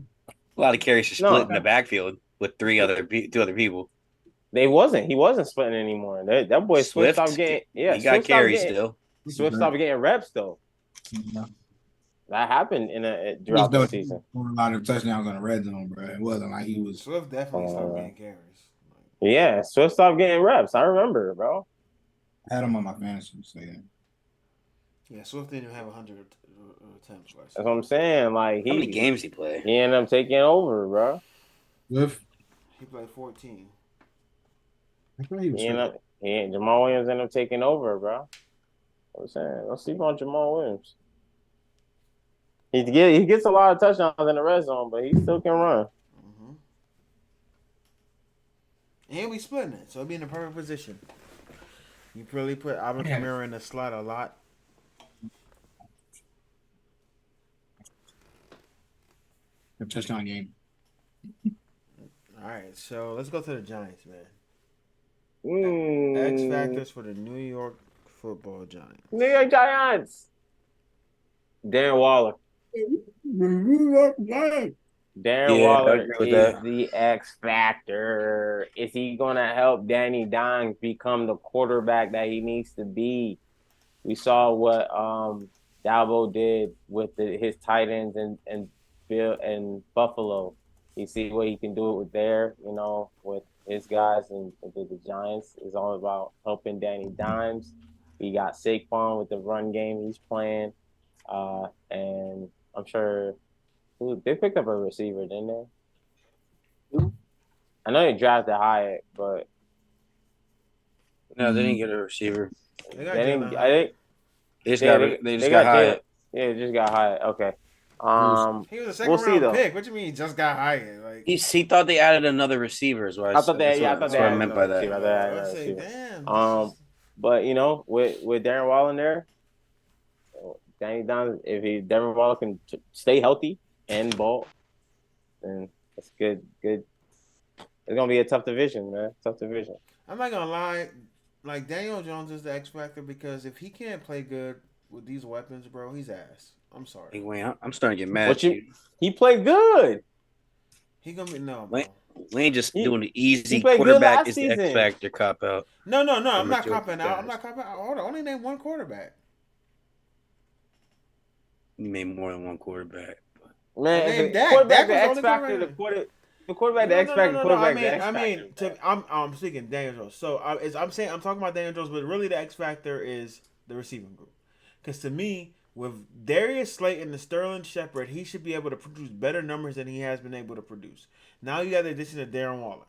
S2: A lot of carries to split
S4: No.
S2: in the backfield with 2 other people.
S4: He wasn't splitting anymore. That boy Swift stopped getting. Yeah,
S2: he got
S4: Swift stopped
S2: carries
S4: getting-
S2: still.
S4: Swift stopped getting reps though.
S3: Yeah.
S4: That happened throughout the season.
S3: A lot of touchdowns on the red zone, bro. It wasn't like he was.
S1: Swift definitely stopped getting carries.
S4: Yeah, Swift stopped getting reps. I remember, bro.
S3: I had him on my fantasy, so yeah.
S1: Yeah, Swift didn't even have 100 attempts last
S4: That's
S1: year.
S4: what I'm saying. Like
S2: How many games he play?
S4: he ended up taking over, bro.
S3: With
S1: He played 14.
S3: I thought he was.
S4: Jamal Williams ended up taking over, bro. I'm saying, don't sleep on Jamal Williams. He gets a lot of touchdowns in the red zone, but he still can run.
S1: Mm-hmm. And we splitting it, so it'll be in the perfect position. You probably put Alvin Kamara in the slot a lot.
S3: A touchdown game.
S1: All right, so let's go to the Giants, man.
S4: Mm.
S1: X factors for the New York Football Giants.
S4: New York Giants. Darren Waller. Darren
S2: Yeah, I
S4: Waller
S2: agree with
S4: is
S2: that.
S4: the X factor. Is he going to help Danny Dimes become the quarterback that he needs to be? We saw what Dalbo did with his tight ends and Bill and Buffalo. You see what he can do with with his guys, and the Giants is all about helping Danny Dimes. We got Saquon with the run game he's playing, and I'm sure they picked up a receiver, didn't they? I know they drafted Hyatt, but
S2: No, they didn't get a receiver.
S1: They got
S4: they
S1: Jalen
S4: didn't.
S1: Hyatt.
S2: They just got hired.
S4: Yeah, they just got Hyatt. Okay.
S1: He was a second
S4: We'll see,
S1: round
S4: though.
S1: pick. What you mean he just got hired? Like
S2: He thought they added another receiver. Is what
S4: I thought
S2: that's
S4: they
S2: what I
S4: added
S2: meant by
S4: another receiver.
S2: that.
S4: I
S1: I
S4: thought they added
S1: say,
S4: another receiver.
S1: damn.
S4: But with Darren Waller in there, Danny Dimes, if Darren Waller can stay healthy and ball, then that's good. Good. It's gonna be a tough division, man. Tough division.
S1: I'm not gonna lie. Like Daniel Jones is the X factor because if he can't play good with these weapons, bro, he's ass. I'm sorry.
S2: Hey, Wayne, I'm starting to get mad.
S4: What he played good.
S1: He gonna be no, bro.
S2: Wayne just doing the easy
S4: played good
S2: quarterback
S4: last
S2: is the X
S4: season.
S2: factor cop out.
S1: No. I'm not
S2: majority
S1: copping out.
S2: guys.
S1: I'm not copping out. Hold on. Only name one quarterback.
S2: He made more than one quarterback.
S4: Man,
S1: Hey,
S4: the
S1: Dak-
S4: quarterback,
S1: Dak
S4: the
S1: was
S4: X
S1: only
S4: factor,
S1: quarterback.
S4: the quarterback, the X factor, quarterback, the X factor.
S1: I'm speaking Daniel Jones. So I'm talking about Daniel Jones, but really the X factor is the receiving group. Because to me, with Darius Slayton and Sterling Shepard, he should be able to produce better numbers than he has been able to produce. Now you got the addition of Darren Waller.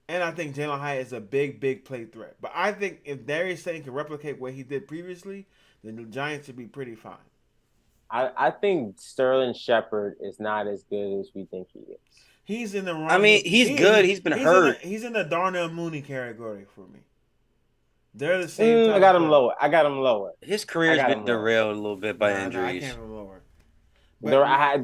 S1: And I think Jalen Hyatt is a big play threat. But I think if Darius Slayton can replicate what he did previously, then the Giants should be pretty fine.
S4: I think Sterling Shepard is not as good as we think he is.
S1: He's in the wrong.
S2: I mean, he's good. He's been hurt.
S1: He's in the Darnell Mooney category for me. They're the same.
S4: I got him lower.
S2: His career's
S4: I got
S2: been
S4: him
S2: derailed a little bit by
S1: I
S2: injuries.
S1: can't have him lower.
S4: I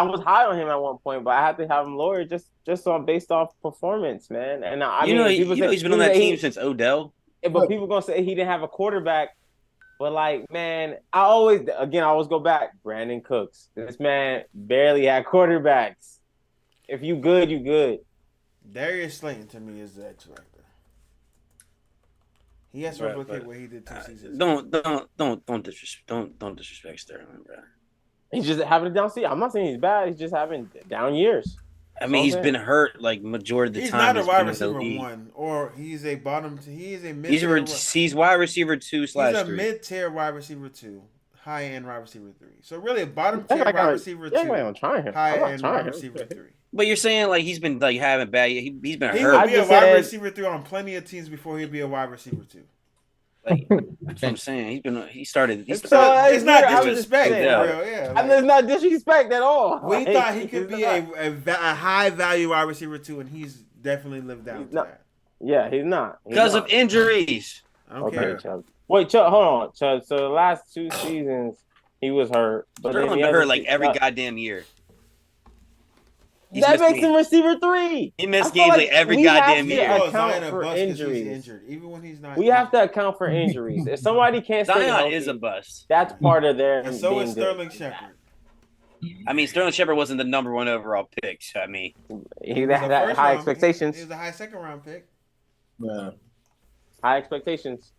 S4: was high on him at one point, but I had to have him lower just on based off performance, man. And
S2: He's been on that team since Odell.
S4: But people gonna say he didn't have a quarterback But like, man, I always go back. Brandon Cooks. This man barely had quarterbacks. If you good, you good.
S1: Darius Slayton to me is the X factor. He has to replicate what he did 2 seasons ago.
S2: Don't disrespect Sterling, bro.
S4: He's just having a down season. I'm not saying he's bad. He's just having down years.
S2: I mean, he's been hurt like majority of the
S1: He's
S2: time.
S1: not a wide receiver 1, or he's a bottom. He is a mid.
S2: He's wide receiver 2/3.
S1: He's a mid-tier wide receiver 2, high-end wide receiver 3. So really, a bottom-tier wide receiver 2, high-end wide receiver 3.
S2: But you're saying like he's been like having bad. He's been hurt.
S1: He would be a wide receiver 3 on plenty of teams before he'd be a wide receiver 2.
S2: Like, that's what I'm saying. He started.
S1: It's not disrespect, yeah.
S4: I mean, it's not disrespect at all.
S1: We thought he could be a high value wide receiver 2, and he's definitely lived down to that.
S4: Yeah, he's not
S2: because of injuries.
S1: I don't care.
S4: Chubb. Wait, Chubb, hold on, Chubb. So the last 2 seasons he was hurt, but
S2: he's been hurt like every goddamn year.
S4: That makes him receiver 3.
S2: He missed games like every goddamn year.
S4: Account for injuries.
S1: Even when he's not.
S4: We have to account for injuries. If somebody can't stay
S2: Zion
S4: healthy,
S2: is a bust.
S4: That's part of their.
S1: And so is Sterling Shepard.
S2: I mean, Sterling Shepard wasn't the number 1 overall pick. So I mean,
S4: he had high expectations.
S1: He was a high second-round pick.
S3: Yeah.
S4: High expectations.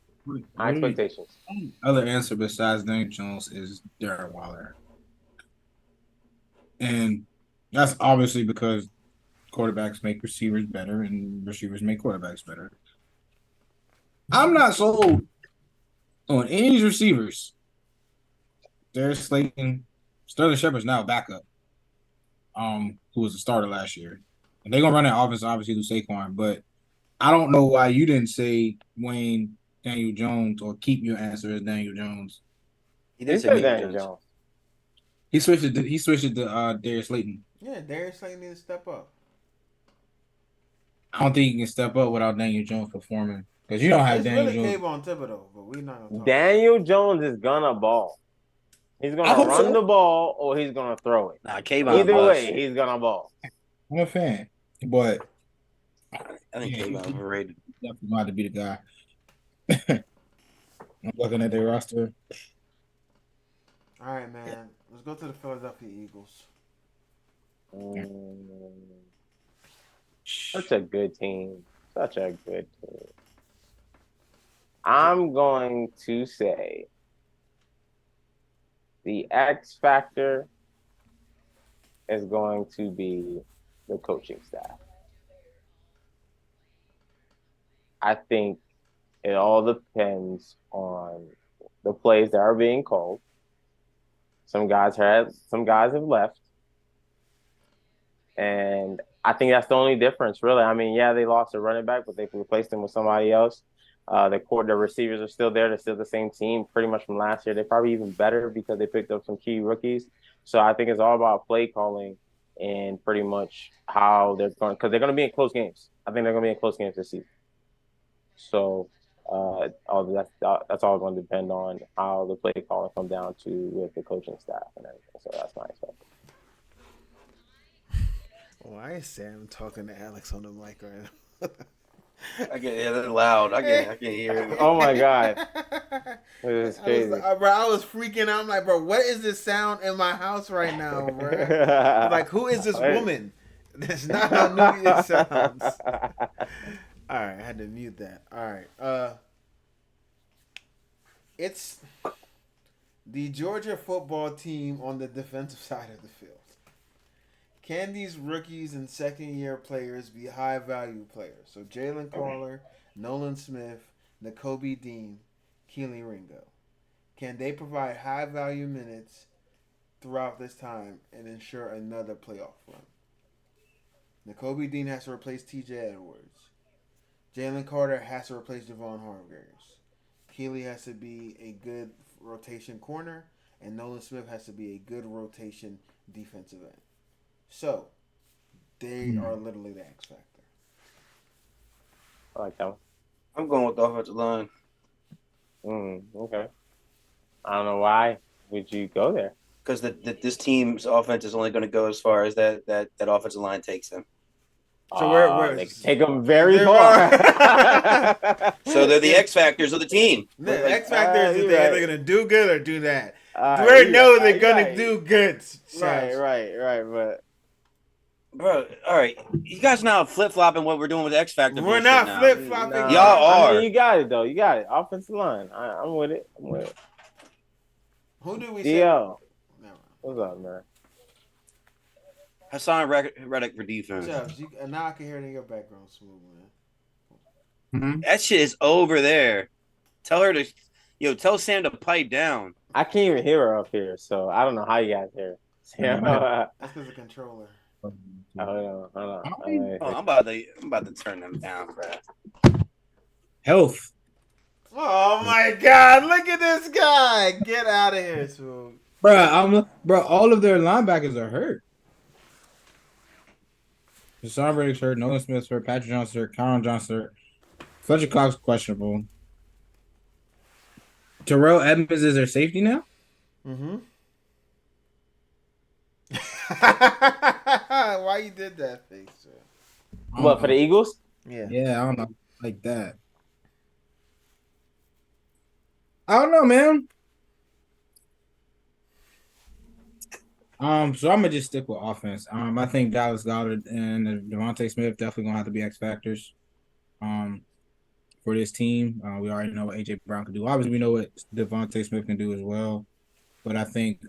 S4: High expectations.
S3: Other answer besides Daniel Jones is Darrell Waller, and that's obviously because quarterbacks make receivers better and receivers make quarterbacks better. I'm not sold on any of these receivers. Darius Slayton, Sterling Shepard's now a backup, who was a starter last year. And they're going to run that offense, obviously, through Saquon. But I don't know why you didn't say Dwayne, Daniel Jones, or keep your answer as Daniel Jones.
S2: He didn't say Daniel Jones.
S3: He switched it to Darius Slayton.
S1: Yeah, Darius Slayton needs to step up.
S3: I don't think he can step up without Daniel Jones performing. Because you don't have Daniel Jones.
S1: It's really Kayvon Thibodeau, but we're not going to talk
S4: Daniel Jones is going to ball. He's going to run the ball or he's going to throw it.
S2: Nah, Kayvon
S4: Either way, he's going to ball.
S3: I'm a fan. But
S2: I think Kayvon overrated.
S3: Definitely not to be the guy. I'm looking at their roster.
S1: All right, man. Let's go to the Philadelphia Eagles.
S4: Such a good team. Such a good team. I'm going to say the X factor is going to be the coaching staff. I think it all depends on the plays that are being called. Some guys have left. And I think that's the only difference, really. I mean, yeah, they lost a running back, but they replaced him with somebody else. The receivers are still there. They're still the same team pretty much from last year. They're probably even better because they picked up some key rookies. So I think it's all about play calling and pretty much how they're going, because they're going to be in close games. I think they're going to be in close games this season. So that's all going to depend on how the play calling come down to with the coaching staff and everything. So that's my expectation.
S1: Well, I say I'm talking to Alex on the mic right now.
S2: They're loud. I can hear it.
S4: Oh my god, this is crazy.
S1: I was freaking out. I'm like, bro, what is this sound in my house right now, bro? I'm like, who is this woman? That's not how new it sounds. All right, I had to mute that. All right, it's the Georgia football team on the defensive side of the field. Can these rookies and second-year players be high-value players? So Jalen Carter, Nolan Smith, Nakobe Dean, Keely Ringo. Can they provide high-value minutes throughout this time and ensure another playoff run? Nakobe Dean has to replace T.J. Edwards. Jalen Carter has to replace Javon Hargreaves. Keely has to be a good rotation corner, and Nolan Smith has to be a good rotation defensive end. So, they are literally the X factor.
S4: I like that one.
S2: I'm going with the offensive line.
S4: Okay. I don't know why would you go there.
S2: Because this team's offense is only going to go as far as that offensive line takes them.
S1: So we're
S4: they can take them very
S1: they're
S4: far.
S2: So they're the X factors of the team.
S1: The
S4: Like,
S1: X factor is if
S4: you're
S1: they're
S4: right.
S1: gonna do good or do that.
S4: You're
S1: We know they're
S4: you're
S1: gonna
S4: right.
S1: do good.
S4: Right,
S1: Chefs.
S4: but
S2: Bro, all right. You guys now flip flopping what we're doing with the X Factor
S1: We're
S2: bullshit
S1: not
S2: now.
S1: flip flopping.
S2: Y'all
S4: I
S2: are.
S4: mean, you got it though. You got it. Offensive line. I'm with it.
S1: Who do we say?
S4: DL.
S1: No.
S4: What's up, man?
S2: Hassan Reddick for defense.
S1: Chefs, now I can hear it in your background smooth, man.
S3: Mm-hmm.
S2: That shit is over there. Tell Sam to pipe down.
S4: I can't even hear her up here, so I don't know how you guys hear.
S1: That's because the controller.
S4: Hold on.
S2: Oh, I'm about to turn them down, bro.
S3: Health.
S1: Oh my God! Look at this guy. Get out of here, smooth.
S3: Bro, all of their linebackers are hurt. Hassan Reddick's hurt, Nolan Smith's hurt, Patrick Johnson hurt, Kyron Johnson hurt, Fletcher Cox questionable. Darrell Evans is their safety now?
S1: Mm-hmm. Why you did that face, sir?
S4: What, for the Eagles?
S1: Yeah.
S3: Yeah, I don't know. Like that. I don't know, man. So I'm gonna just stick with offense. I think Dallas Goedert and Devontae Smith definitely gonna have to be X factors. For this team, we already know what AJ Brown can do. Obviously, we know what Devontae Smith can do as well. But I think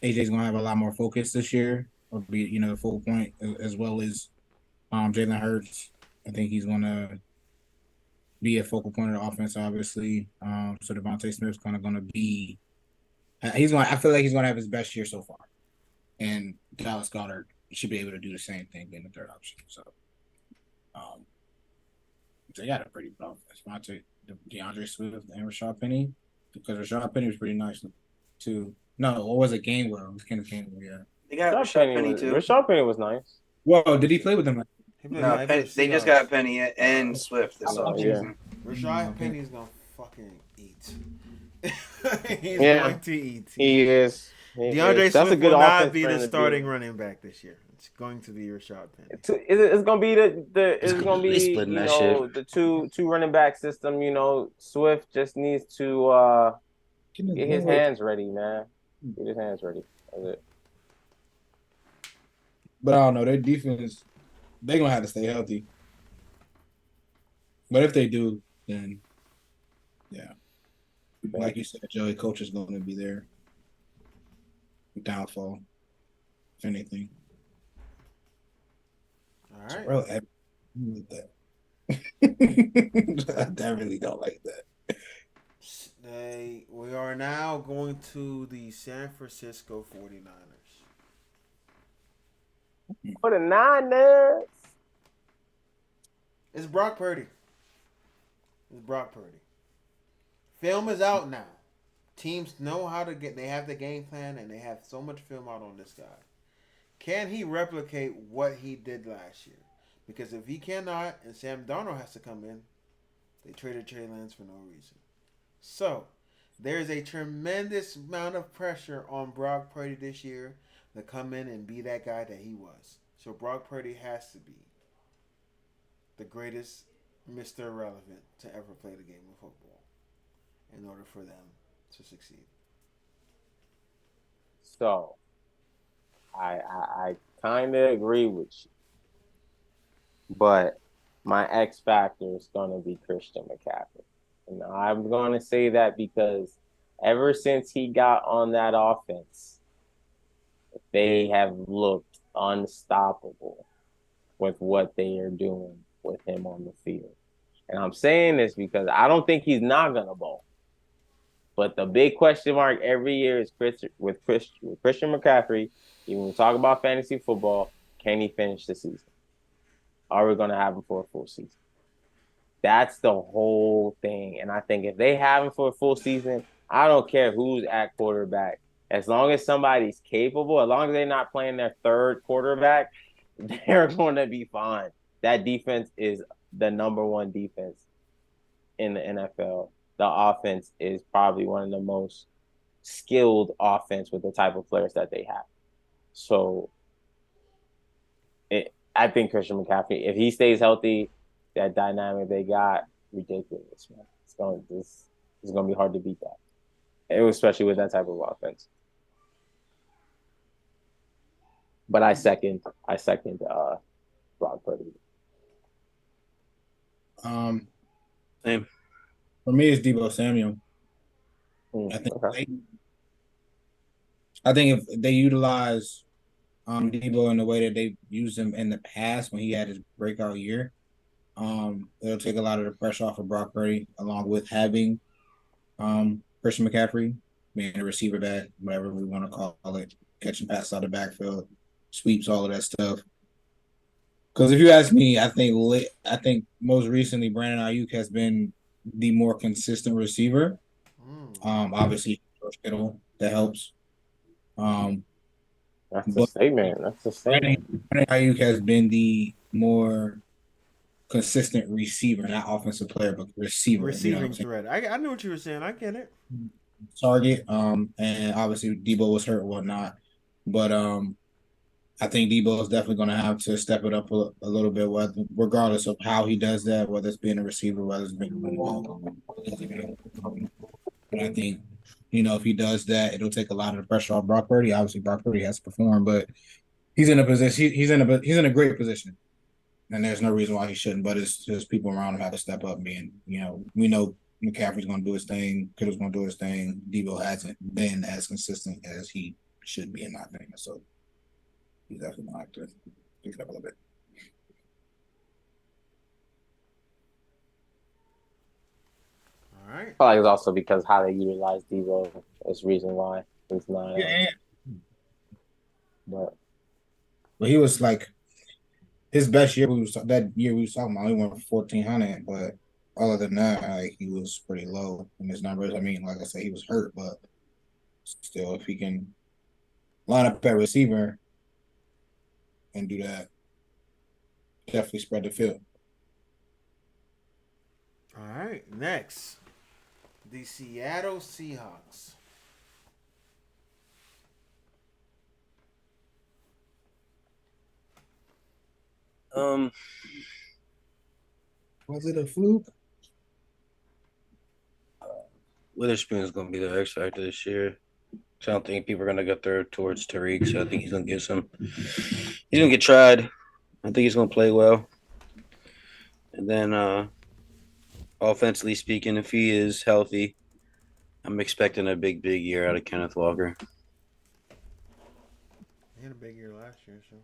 S3: AJ's gonna have a lot more focus this year, or be the focal point, as well as Jalen Hurts. I think he's gonna be a focal point of the offense, obviously. So Devontae Smith's kind of gonna be. I feel like he's gonna have his best year so far, and Dallas Goedert should be able to do the same thing, being the third option. So, they got a pretty good offense. DeAndre Swift and Rashad Penny, because Rashad Penny was pretty nice too. No, what was it? Gainwell. It was Kenneth Gainwell, yeah.
S2: They got Rashad Penny too.
S4: Rashad Penny was nice.
S3: Whoa, did he play with them?
S2: No, they just got Penny and Swift this offseason.
S1: Rashad Penny's gonna fucking eat. He's
S4: Yeah.
S1: going to eat.
S4: He is.
S1: DeAndre
S4: That's
S1: Swift
S4: a good
S1: will not
S4: offense
S1: be
S4: for him
S1: the
S4: to
S1: starting
S4: do.
S1: running back this year. It's going to be Rashad Penny.
S4: It's gonna be it's gonna be
S2: splitting that shit.
S4: the two running back system. Swift just needs to get his hands ready, man. Get his hands ready. That's it.
S3: But I don't know. Their defense, they're gonna have to stay healthy. But if they do, then yeah, like you said, Joey, coach is going to be there. Downfall, if anything.
S1: All right.
S3: Bro, I like that. I really don't like that.
S1: We are now going to the San Francisco 49ers.
S4: For the Niners.
S1: It's Brock Purdy. Film is out now. Teams know how to they have the game plan, and they have so much film out on this guy. Can he replicate what he did last year? Because if he cannot, and Sam Darnold has to come in, they traded Trey Lance for no reason. So, there's a tremendous amount of pressure on Brock Purdy this year to come in and be that guy that he was. So, Brock Purdy has to be the greatest Mr. Irrelevant to ever play the game of football in order for them to succeed.
S4: So, I kind of agree with you. But my X factor is going to be Christian McCaffrey. And I'm going to say that because ever since he got on that offense, they have looked unstoppable with what they are doing with him on the field. And I'm saying this because I don't think he's not going to bowl. But the big question mark every year is with Christian McCaffrey, even when we talk about fantasy football, can he finish the season? Are we going to have him for a full season? That's the whole thing. And I think if they have him for a full season, I don't care who's at quarterback. As long as somebody's capable, as long as they're not playing their third quarterback, they're going to be fine. That defense is the number one defense in the NFL. The offense is probably one of the most skilled offense with the type of players that they have. So I think Christian McCaffrey, if he stays healthy, that dynamic they got, ridiculous, man. It's gonna be hard to beat that. Especially with that type of offense. But I second Brock Purdy.
S2: Same.
S3: For me, it's Debo Samuel.
S4: Okay.
S3: I think if they utilize Debo in the way that they used him in the past when he had his breakout year, it'll take a lot of the pressure off of Brock Purdy, along with having Christian McCaffrey being a receiver back, whatever we want to call it, catching passes out of the backfield, sweeps, all of that stuff. Because if you ask me, I think most recently Brandon Ayuk has been the more consistent receiver. Obviously, George Kittle, that helps.
S4: That's a statement.
S3: Brandon Ayuk has been the more consistent receiver, not offensive player, but receiver.
S1: Receiving threat. I knew what you were saying. I get it.
S3: Target. And obviously Debo was hurt and whatnot. But I think Debo is definitely going to have to step it up a little bit, regardless of how he does that, whether it's being a receiver, whether it's being But I think, if he does that, it'll take a lot of the pressure off Brock Purdy. Obviously, Brock Purdy has to perform, but he's in a position. He's in a great position, and there's no reason why he shouldn't. But it's just people around him have to step up. And we know McCaffrey's going to do his thing. Kittle's going to do his thing. Debo hasn't been as consistent as he should be, in my opinion. So he's definitely going to have to pick it up a little bit.
S1: All right.
S4: I feel like it's also because how they utilize Debo is the reason why he's not. But
S3: he was like his best year. That year we was talking about. He went for 1,400, but other than that, he was pretty low in his numbers. I mean, like I said, he was hurt, but still, if he can line up at receiver and do that, definitely spread the field.
S1: All right. Next, the Seattle Seahawks.
S3: Was it a fluke?
S2: Witherspoon's going to be the X factor this year. So I don't think people are going to go through towards Tariq. So I think he's going to get some. He's going to get tried. I think he's going to play well. And then, offensively speaking, if he is healthy, I'm expecting a big year out of Kenneth Walker.
S1: He had a big year last year, so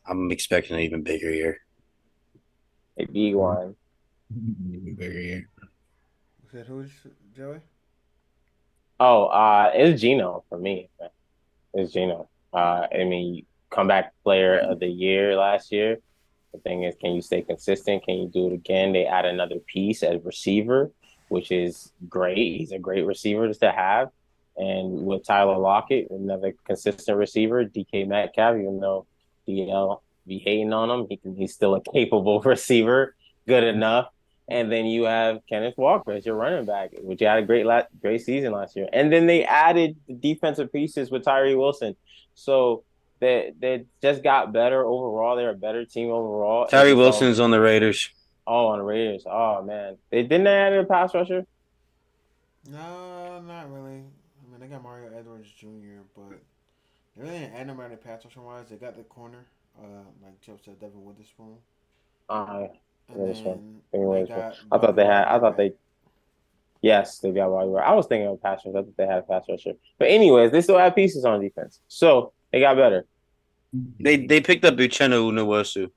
S2: I'm expecting an even bigger year.
S4: a big one.
S3: Bigger year.
S1: Said who's Joey?
S4: It's Geno for me. It's Geno. Comeback player of the year last year. The thing is, can you stay consistent? Can you do it again? They add another piece as receiver, which is great. He's a great receiver to have. And with Tyler Lockett, another consistent receiver, DK Metcalf, even though DL be hating on him, he's still a capable receiver, good enough. And then you have Kenneth Walker as your running back, which had a great season last year. And then they added the defensive pieces with Tyree Wilson. So they just got better overall. They're a better team overall.
S2: Tyree Wilson's on the Raiders.
S4: Oh, on the Raiders. Oh, man. They didn't add a pass rusher?
S1: No, not really. I mean, they got Mario Edwards Jr., but they really didn't add nobody pass rusher wise. They got the corner, like Joe said, Devin Witherspoon.
S4: Yes, they got wide. I was thinking of pass rusher. I thought they had a pass rusher. But anyways, they still have pieces on defense. So they got better.
S2: They picked up Uchenna Nwosu.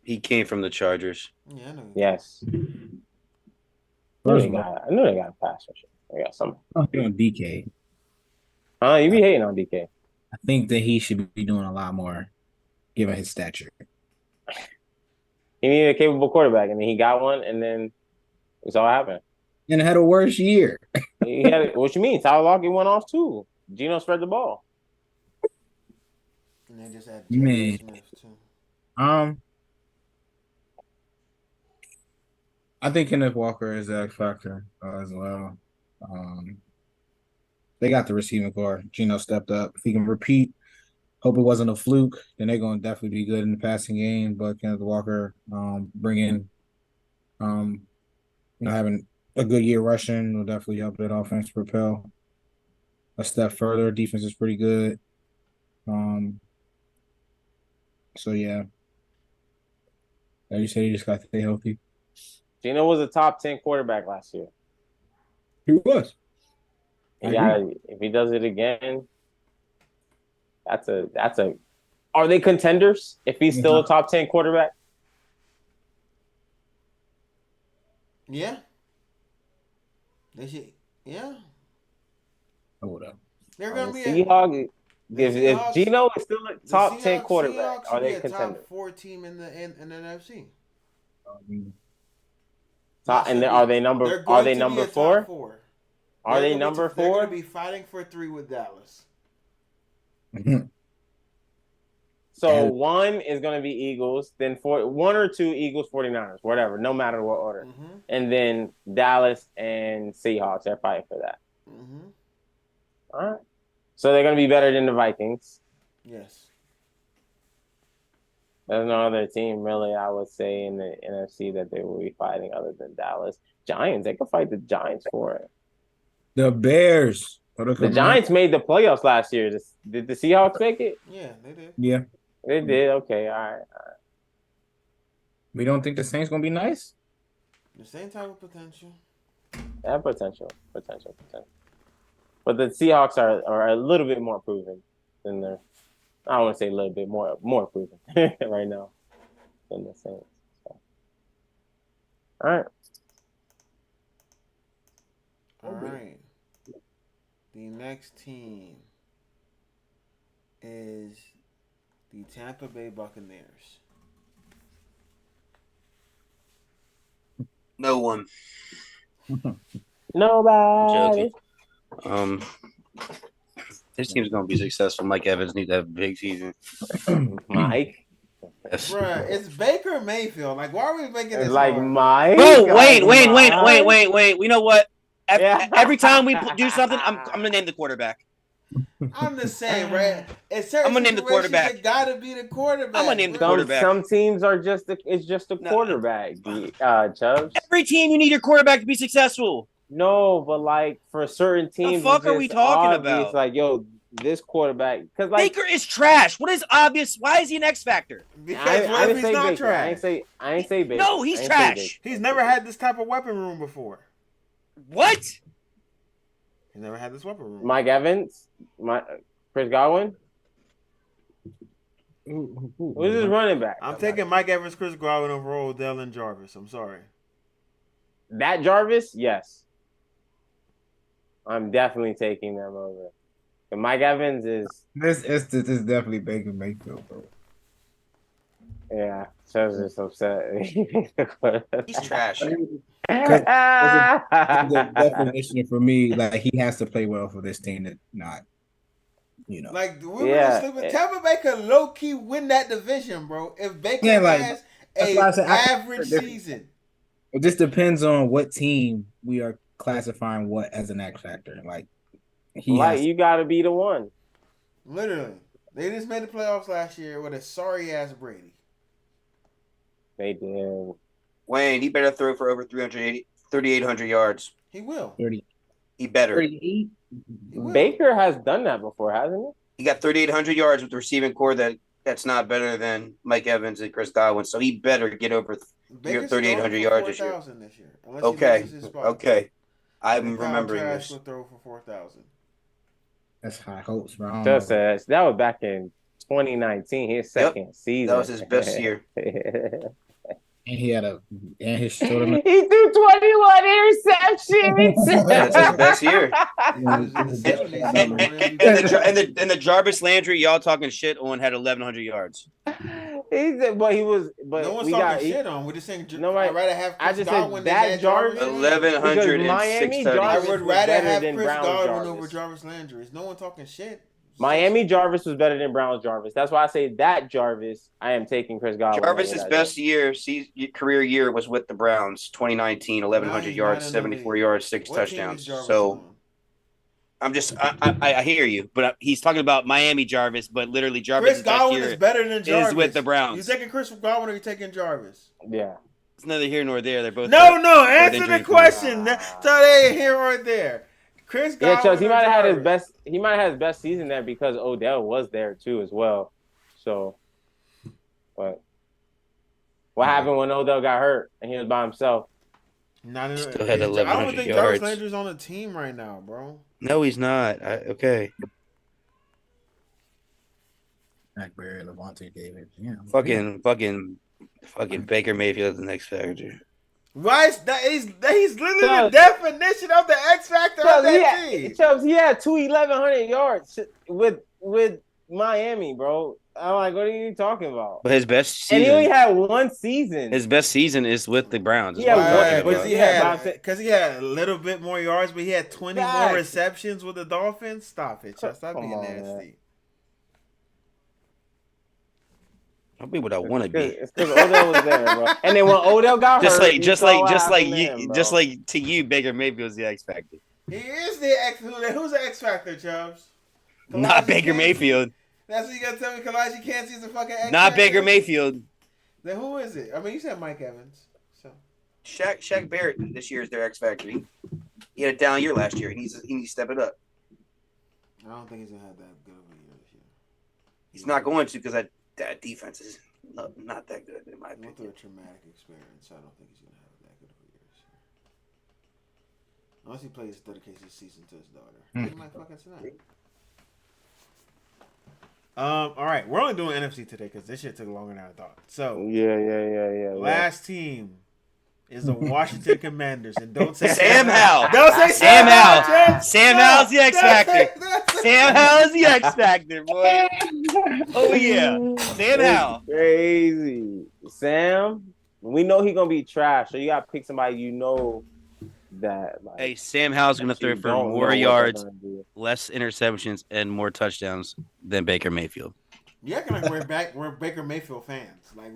S2: He came from the Chargers.
S1: Yeah, I know.
S4: Yes. I knew they got a pass rusher. They got something.
S3: I'm on DK.
S4: You be hating on DK.
S3: I think that he should be doing a lot more, given his stature.
S4: He needed a capable quarterback, and then he got one, and then it's all happened.
S3: And had a worse year.
S4: What you mean? Tyler Lockett went off too. Geno spread the ball.
S1: And they just had
S3: Man.
S1: Smith too.
S3: I think Kenneth Walker is the X factor as well. They got the receiving core. Geno stepped up. If he can repeat Hope it wasn't a fluke. Then they're going to definitely be good in the passing game. But Kenneth Walker bringing, having a good year rushing will definitely help that offense propel a step further. Defense is pretty good. So yeah, like you said, you just got to stay healthy.
S4: Geno was a top 10 quarterback last year.
S3: He was.
S4: If he does it again, that's a. Are they contenders if he's still a top 10 quarterback?
S1: Yeah. They should. Yeah.
S3: Hold up.
S1: They're gonna be
S4: Seahawks. If Geno is still a top 10 quarterback,
S1: Seahawks
S4: are they
S1: be a
S4: contenders?
S1: top 4 team in the NFC.
S4: Are they number? Are they number 4? Are they number 4?
S1: They're going to be fighting for 3 with Dallas.
S4: So 1 is going to be Eagles, then 1 or 2 Eagles, 49ers, whatever, no matter what order.
S1: Mm-hmm.
S4: And then Dallas and Seahawks are fighting for that.
S1: Mm-hmm.
S4: All right. So they're going to be better than the Vikings.
S1: Yes.
S4: There's no other team, really, I would say, in the NFC that they will be fighting other than Dallas. Giants, they could fight the Giants for it.
S3: The Bears.
S4: The Giants made the playoffs last year. Did the Seahawks make it?
S1: Yeah, they did.
S3: Yeah.
S4: They did. Okay, all right.
S3: We don't think the Saints going to be nice?
S1: The same type of potential.
S4: Yeah, potential. But the Seahawks are a little bit more proven than the. I don't want to say a little bit more proven right now than the Saints. So. All right.
S1: All right. The next team is the Tampa Bay Buccaneers.
S2: No one.
S4: Nobody.
S2: This team's gonna be successful. Mike Evans needs to have a big season.
S4: Mike.
S2: Yes.
S1: Bruh, it's Baker Mayfield. Like, why are we making this
S4: like
S1: hard?
S4: Mike?
S2: Bro, wait. You know what?
S4: Yeah.
S2: Every time we do something, I'm gonna name the quarterback.
S1: I'm just saying, right? I'm
S2: gonna name the quarterback.
S1: It gotta be the quarterback.
S2: I'm gonna name the quarterback.
S4: Some teams are just a quarterback. Chubbs.
S2: Every team, you need your quarterback to be successful.
S4: No, but like for certain teams,
S2: the fuck are we talking
S4: obvious,
S2: about?
S4: Like, yo, this quarterback, because like
S2: Baker is trash. What is obvious? Why is he an X factor?
S1: Because
S4: I didn't
S1: he's
S4: say
S1: not
S4: Baker.
S1: trash?
S4: I ain't say Baker.
S2: No, he's trash.
S1: He's never had this type of weapon room before.
S2: What?
S1: He's never had this weapon room.
S4: Mike Evans, Chris Godwin. Who's his running back?
S1: I'm taking Mike Evans, Chris Godwin over Odell and Jarvis. I'm sorry.
S4: That Jarvis, yes. I'm definitely taking them over. And Mike Evans is.
S3: This is definitely Baker Mayfield, bro.
S4: Yeah, Chubb's just upset.
S2: He's trash.
S3: The definition for me, like he has to play well for this team to not,
S1: Like we were sleeping. Tampa Bay could low key win that division, bro. If Baker has an average season.
S3: It just depends on what team we are classifying what as an X factor. Like
S4: you got to be the one.
S1: Literally, they just made the playoffs last year with a sorry ass Brady.
S4: They did.
S2: Wayne, he better throw for over 3,800 yards.
S1: He will.
S3: 30.
S2: He better.
S3: 38.
S4: Baker has done that before, hasn't he?
S2: He got 3,800 yards with the receiving core that's not better than Mike Evans and Chris Godwin. So he better get over 3,800 yards this year. Okay. I'm remembering this.
S1: Will throw for 4,000.
S3: That's high hopes, bro.
S4: That was back in 2019, his second season.
S2: That was his best year.
S3: And he had his shoulder.
S4: He threw 21 interceptions.
S2: That's his best year. and the Jarvis Landry, y'all talking shit on, had 1,100 yards.
S1: No one's talking shit on. We're just saying. I'd rather have Chris Godwin than that Jarvis.
S2: 1,106
S1: I would rather have Chris Godwin over Jarvis Landry. Is no one talking shit?
S4: Miami Jarvis was better than Brown's Jarvis. That's why I say that Jarvis. I am taking Chris Godwin.
S2: Jarvis's best career year was with the Browns, 2019, 1,100 yards, 74 yards, 6 touchdowns. So I hear you, but he's talking about Miami Jarvis, but literally Jarvis
S1: Chris Godwin is better than Jarvis.
S2: Is with the Browns.
S1: You taking Chris Godwin or you taking Jarvis?
S4: Yeah.
S2: It's neither here nor there. They're both
S1: No. Answer the question. So they ain't here or there. Chris Godwin.
S4: Yeah, Chubbs, he might have had his best. He might have had his best season there because Odell was there too as well. So, but what happened when Odell got hurt and he was by himself?
S2: Still had 1,100
S1: I don't think
S2: yards.
S1: Jarvis Landry's on the team right now, bro.
S2: No, he's not. Okay.
S3: Blackberry, Levante David. Yeah.
S2: Fucking Baker Mayfield, the next factor.
S1: Why is that? He's literally the definition of the X factor of that team.
S4: Chubbs, he had 1,100 yards with Miami, bro. I'm like, what are you talking about?
S2: But his best season,
S4: and he only had one season.
S2: His best season is with the Browns.
S1: Yeah, because he had a little bit more yards, but he had 20 more receptions with the Dolphins. Stop it, Chubb. Stop being nasty.
S2: I'll be what I want to be.
S4: It's because Odell was there, bro. And then when Odell got hurt,
S2: just like to you, Baker Mayfield's the X factor.
S1: He is the X. Who's the X factor, Chubbs?
S2: Not Baker Mayfield.
S1: That's what you gotta tell me. Kalaji can't see the fucking X.
S2: Not Baker Mayfield.
S1: Then who is it? I mean, you said Mike Evans. So
S2: Shaq Barrett this year is their X factor. He had a down year last year. He needs to step it up.
S1: I don't think he's gonna have that good of a year this year.
S2: He's not going to because that defense is not that good in my opinion.
S1: He went through a traumatic experience, so I don't think he's gonna have that good of a year this year. Unless he plays dedicates his season to his daughter. He might fucking tonight. All right, we're only doing NFC today because this shit took longer than I thought. So
S4: yeah.
S1: Last team is the Washington Commanders, and don't say
S2: Sam Howell.
S1: Don't say
S2: Sam Howell. Sam Howell's the X factor. Sam Howell's the X factor, boy. Oh yeah, Sam Howell.
S4: Crazy, Sam. We know he's gonna be trash, so you gotta pick somebody you know that. Like,
S2: hey, Sam Howell's gonna throw for more yards, less interceptions, and more touchdowns than Baker Mayfield.
S1: Yeah, we're Baker Mayfield fans. Like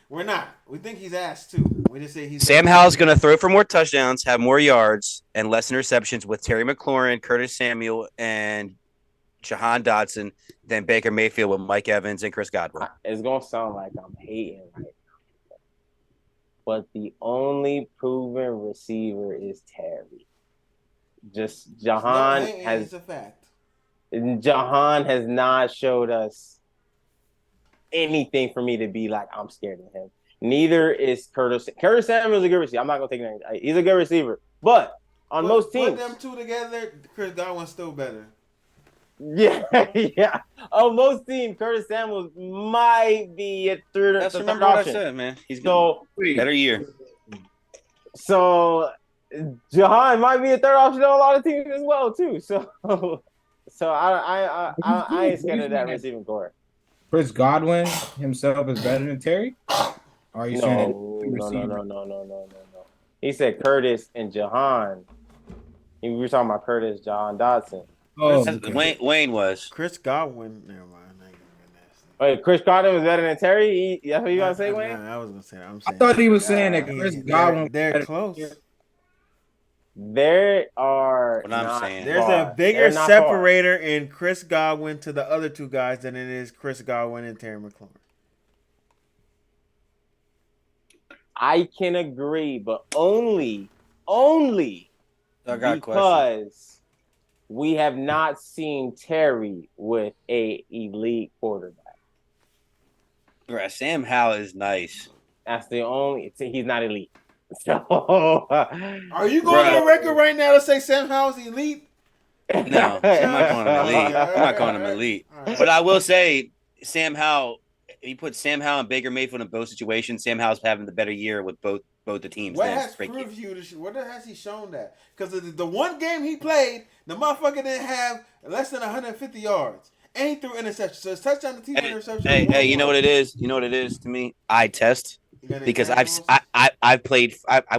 S1: we're not. We think he's ass too. We just say he's.
S2: Sam Howell's gonna throw for more touchdowns, have more yards, and less interceptions with Terry McLaurin, Curtis Samuel, and Jahan Dotson than Baker Mayfield with Mike Evans and Chris Godwin.
S4: It's gonna sound like I'm hating right now, but the only proven receiver is Terry. Just Jahan has.
S1: It's a fact.
S4: Jahan has not showed us anything for me to be like, I'm scared of him. Neither is Curtis. Curtis Samuel is a good receiver. I'm not gonna take anything. He's a good receiver, but on most teams,
S1: put them two together, Chris Godwin's still better.
S4: Yeah. On most teams, Curtis Samuel might be a third.
S2: That's remember what I said, man. He's
S4: so
S2: better year.
S4: So Jahan might be a third option on a lot of teams as well too. So I ain't scared of that receiving core.
S3: Chris Godwin himself is better than Terry? Or are you saying
S4: No. He said Curtis and Jahan. We were talking about Curtis, Jahan Dotson.
S3: Oh,
S2: Wayne was.
S1: Chris Godwin. Never mind.
S4: Wait, Chris Godwin was better than Terry? That's what you gonna say, Wayne?
S1: I was gonna say.
S3: I thought he was saying that Chris Godwin.
S1: They're close.
S4: There are.
S2: What I'm saying.
S1: There's a bigger separator in Chris Godwin to the other two guys than it is Chris Godwin and Terry McLaurin.
S4: I can agree, but only because we have not seen Terry with a elite quarterback.
S2: Bruh, Sam Howell is nice.
S4: That's the only. He's not elite. So,
S1: are you going on record right now to say Sam Howell's elite?
S2: No, I'm not calling him elite. I'm not calling him elite. Right. But I will say, Sam Howell. If you put Sam Howell and Baker Mayfield in both situations, Sam Howell's having the better year with both the teams.
S1: What has he shown that? Because the one game he played, the motherfucker didn't have less than 150 yards. And he threw interceptions. So it's touchdown to team interception.
S2: Hey, you know what it is? You know what it is to me? Eye test. Because I've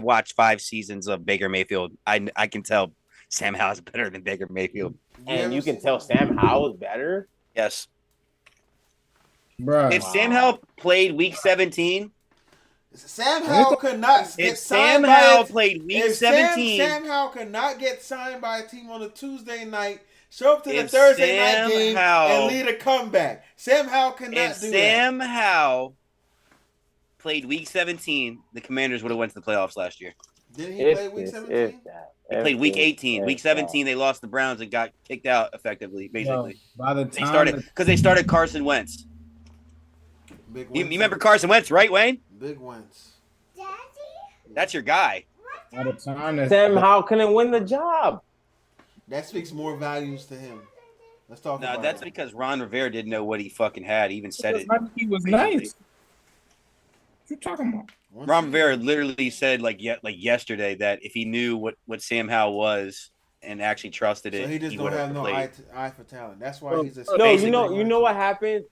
S2: watched 5 seasons of Baker Mayfield. I can tell Sam Howell's better than Baker Mayfield.
S4: And you can tell Sam Howell's better?
S2: Yes.
S3: Bruh.
S2: If Sam Howell played week 17
S1: Sam Howell could not get
S2: If
S1: signed
S2: Sam
S1: by
S2: Howell
S1: a,
S2: played week
S1: if
S2: 17,
S1: Sam Howell could not get signed by a team on a Tuesday night, show up to the
S2: If
S1: Thursday
S2: Sam
S1: night game
S2: Howell-
S1: and lead a comeback. Sam Howell cannot
S2: if
S1: do
S2: Sam Howell played week 17, the Commanders would have went to the playoffs last year.
S1: that. Didn't he play week 17?
S2: They played week 18. Week 17, they lost the Browns and got kicked out effectively, basically.
S3: By the
S2: They
S3: time
S2: started Carson Wentz.
S1: Big
S2: You
S1: wins.
S2: remember Carson Wentz, right, Wayne?
S1: Big wins.
S2: That's your guy.
S3: by the time that
S4: Sam Howell couldn't win the job.
S1: That speaks more values to him. Let's talk
S2: No,
S1: about
S2: that's
S1: it.
S2: because Ron Rivera didn't know what he fucking had. He even said it.
S3: he was nice. What you talking about?
S2: Ron Rivera literally said like yesterday that if he knew what Sam Howell was and actually trusted it,
S1: So he just
S2: would
S1: don't have
S2: have
S1: no
S2: played.
S1: eye for talent. That's why he's a
S4: No,
S2: Basically.
S4: you know what happened?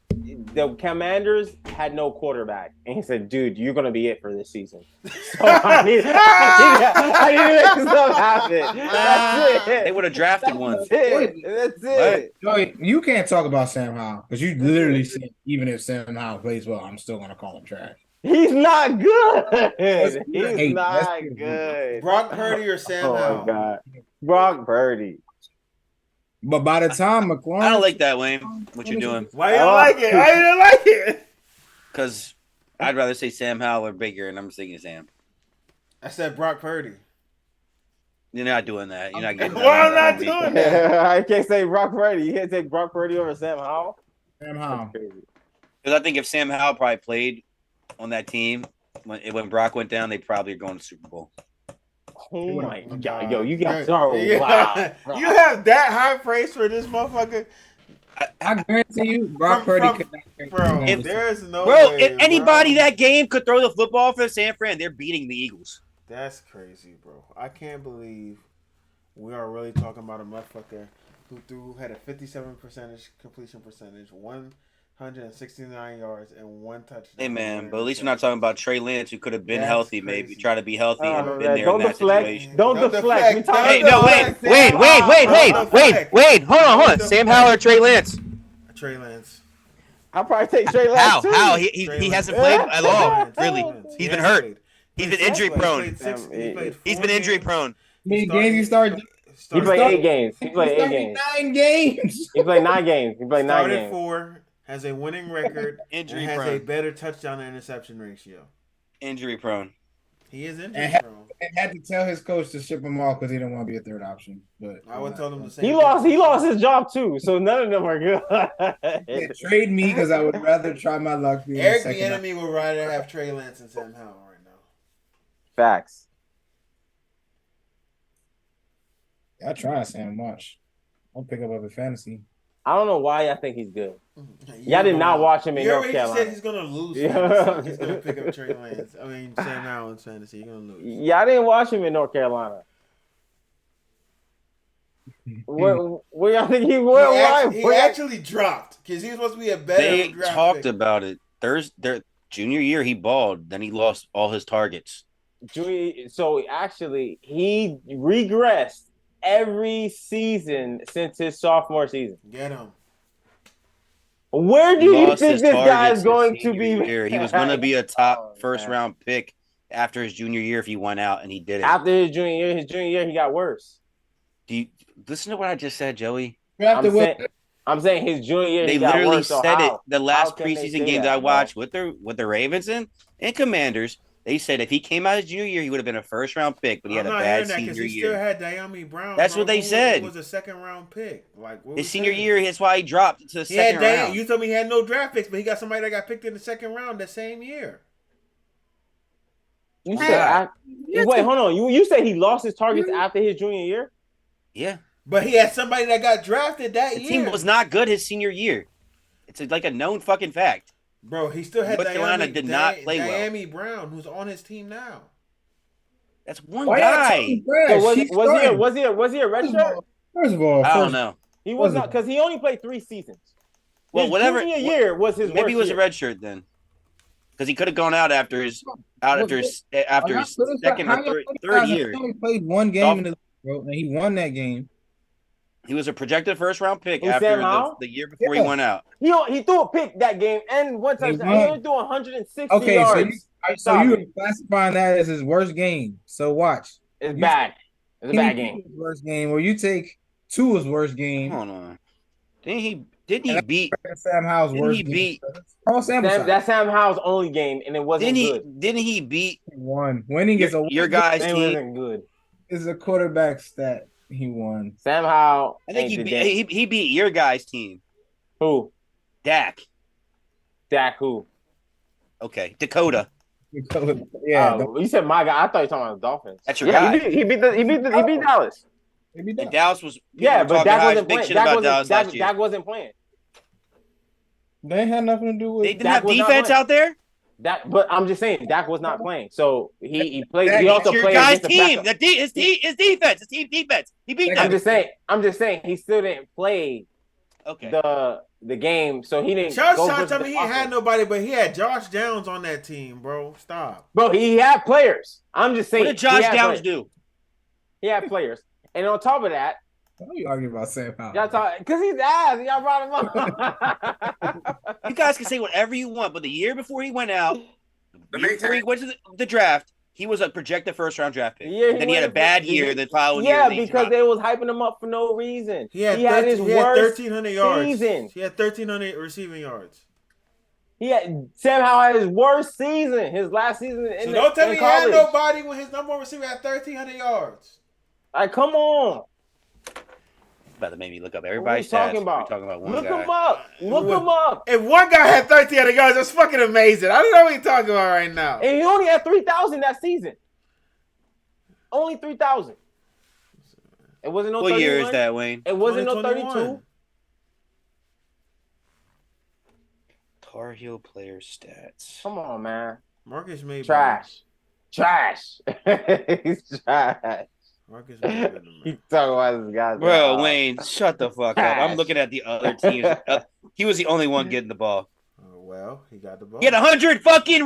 S4: The Commanders had no quarterback, and he said, "Dude, you're gonna be it for this season." So I need to make stuff happen. That's it.
S2: They would have drafted one.
S4: That's it. That's it.
S3: Joey, you can't talk about Sam Howell because you literally said even if Sam Howell plays well, I'm still gonna call him trash.
S4: He's not good.
S3: Hey,
S4: He's not
S3: that's
S4: good.
S1: Brock Purdy or Sam
S4: Oh
S1: Howell?
S4: my god, Brock Purdy.
S3: But by the time McLaurin,
S2: I don't like that, Wayne. What you're doing?
S1: Why you don't like it? Why you don't like it?
S2: Because I'd rather say Sam Howell or Baker, and I'm thinking Sam.
S1: I said Brock Purdy.
S2: You're not doing that. You're not getting.
S1: Why I'm not
S2: that.
S1: doing that?
S4: I can't say Brock Purdy. You can't take Brock Purdy over Sam Howell.
S3: Sam Howell.
S2: Because I think if Sam Howell probably played on that team when Brock went down, they probably are going to Super Bowl.
S4: Oh my god, yo, you got wow.
S1: You have that high praise for this motherfucker,
S3: I guarantee you, Brock
S1: From-
S3: Purdy
S1: from-
S3: could
S1: bro.
S2: If-
S1: There's no
S2: Bro,
S1: way,
S2: if anybody
S1: bro.
S2: that game could throw the football for San Fran, they're beating the Eagles.
S1: That's crazy, bro. I can't believe we are really talking about a motherfucker who had a 57% completion percentage, 169 yards, and one touchdown.
S2: Hey man, but at least we're not talking about Trey Lance, who could have been
S1: That's
S2: healthy,
S1: crazy.
S2: maybe try to be healthy and been there
S4: Don't
S2: in that
S4: deflect.
S2: situation.
S4: Don't
S1: Don't
S4: deflect. We
S1: deflect.
S4: talking
S2: Hey,
S1: Don't
S2: no,
S4: about
S2: wait, hold on. Sam Howell or Trey Lance?
S1: Trey Lance.
S4: I'll probably take Trey Lance too.
S2: How?
S1: Trey
S2: He
S1: Lance.
S2: hasn't played at all, really.
S1: He
S2: He's been
S1: hasn't
S2: hurt.
S1: played.
S2: He's been injury prone.
S1: He's
S2: Been injury prone.
S3: He games he started.
S4: He played 8 games. He played 8
S3: started
S4: games.
S3: 9 games.
S4: He played 9 games. He played 9
S1: Started
S4: games.
S1: 4, has a winning record,
S2: Injury
S1: and has a
S2: prone.
S1: better touchdown to interception ratio.
S2: Injury prone.
S1: He is
S3: And
S1: injury prone.
S3: had to tell his coach to ship him off because he didn't want to be a third option. But
S1: I would tell him the same.
S4: He lost his job too. So none of them are good.
S3: Yeah, trade me because I would rather try my luck. Being
S1: Eric
S3: second
S1: Bieniemy would rather have Trey Lance and Sam Howell right now.
S4: Facts.
S3: I try Sam much. I'll pick up other fantasy.
S4: I don't know why I think he's good.
S1: You
S4: Y'all did not watch him in
S1: You
S4: North
S1: already
S4: Carolina.
S1: said he's gonna lose.
S4: Yeah.
S1: Fantasy. He's gonna pick up Trey Lance. I mean Sam Howell in fantasy. He's gonna lose.
S4: Yeah, I didn't watch him in North Carolina. Where y'all think he went?
S1: He actually dropped because he was supposed to be a better
S2: They
S1: draft
S2: talked
S1: pick.
S2: about it. Their junior year, he balled. Then he lost all his targets.
S4: So actually, he regressed every season since his sophomore season.
S1: Get him.
S4: Where do you
S2: Lost
S4: think
S2: his
S4: this guy
S2: targets
S4: is going
S2: his
S4: to
S2: senior
S4: be?
S2: year. He was going to be a top
S4: Oh,
S2: first
S4: man.
S2: round pick after his junior year if he went out, and he did it.
S4: After his junior year, he got worse.
S2: Do you listen to what I just said, Joey?
S4: I'm saying his junior year,
S2: They
S4: he got
S2: literally
S4: worse. So
S2: said it.
S4: how?
S2: The last
S4: How can they
S2: preseason
S4: say
S2: games
S4: that,
S2: I
S4: bro?
S2: watched with the Ravens and Commanders, they said if he came out his junior year, he would have been a first round pick, but he had a bad senior
S1: he still
S2: year.
S1: had Diami Brown.
S2: That's what they said.
S1: It was a second round pick. Like what
S2: His
S1: was
S2: senior
S1: that?
S2: year, that's why he dropped to the
S1: He had
S2: second round.
S1: You told me he had no draft picks, but he got somebody that got picked in the second round that same year.
S4: You said, wait, hold on. You said he lost his targets after his junior year?
S2: Yeah.
S1: But he had somebody that got drafted that
S2: The
S1: year.
S2: team was not good his senior year. It's like a known fucking fact.
S1: Bro, he still had
S2: North Carolina did not play well.
S1: Diami Brown, who's on his team now.
S2: That's one guy.
S4: So was he a red shirt?
S3: First of all,
S2: I don't know.
S4: He was not, because he only played 3 seasons.
S2: Well,
S4: His
S2: whatever.
S4: junior year was his
S2: Maybe
S4: worst
S2: he was
S4: year.
S2: a red shirt then, because he could have gone out after his second or third year.
S3: He only played one game in the bro, and he won that game.
S2: He was a projected first round pick
S4: Who,
S2: after
S4: Sam Howell?
S2: the year before he went out.
S4: He threw a pick that game and one touchdown. He only threw 160
S3: Okay,
S4: yards.
S3: So you classifying that as his worst game. So watch.
S4: It's bad. It's a bad game.
S3: Worst game, or you take Tua's worst game.
S2: Hold on. Didn't he beat
S3: Sam Howell's worst
S2: he
S3: game?
S2: beat
S4: That's Sam Howell's only game, and it wasn't good.
S2: Didn't he beat
S3: one? Winning is
S2: your guy's
S4: it
S2: team?
S4: Wasn't good.
S3: Is a quarterback stat. He won.
S4: Sam Howell.
S2: I think he beat your guy's team.
S4: Who?
S2: Dak.
S4: Dak who?
S2: Okay, Dakota.
S3: Yeah.
S4: You said my guy. I thought you were talking about the Dolphins.
S2: That's your guy.
S4: He beat Dallas.
S2: And Dallas was
S4: but Dak wasn't
S2: big
S4: playing.
S2: shit about Dallas last year.
S4: Dak wasn't playing.
S3: They had nothing to do with.
S2: They didn't have defense out there.
S4: But I'm just saying, Dak was not playing. So he played. He also
S2: your
S4: played
S2: guy's
S4: against
S2: team.
S4: The
S2: His defense. His team defense. He beat them.
S4: I'm just saying, he still didn't play.
S2: Okay.
S4: The game, so he didn't.
S1: Josh trying to tell me he had nobody, but he had Josh Downs on that team, bro. Stop.
S4: Bro, he had players. I'm just saying.
S2: What did Josh Downs do?
S4: He had players, and on top of that,
S3: why are you arguing about Sam Howell?
S4: Y'all talk because he's ass. Y'all brought him up.
S2: You guys can say whatever you want, but the year before he went out, before he went to the draft, he was a projected first-round draft pick. Yeah, then he had a bad year the following year.
S4: Yeah, because they was hyping him up for no reason.
S1: He had his worst 1,300 yards. Season. He had 1,300 receiving yards.
S4: Sam Howell had his worst season. His last season in
S1: don't tell me he had nobody when his number one receiver had 1,300 yards.
S4: All right, come on.
S2: About to make me look up everybody's
S4: stats. We're talking about one guy. Look him up.
S1: If one guy had 1,300 yards, that's fucking amazing. I don't know what you're talking about right now.
S4: And he only had 3,000 that season. Only 3,000. It wasn't no 31.
S2: What year is that, Wayne?
S4: It wasn't no 32.
S2: Tar Heel player stats.
S4: Come on, man.
S1: Marcus Mayberry.
S4: Trash. He's trash.
S1: Marcus Mayberry.
S4: He's talking about this guy.
S2: Bro, Wayne, shut the fuck up. I'm looking at the other teams. He was the only one getting the ball.
S1: Well, he got the ball.
S2: He had 100 fucking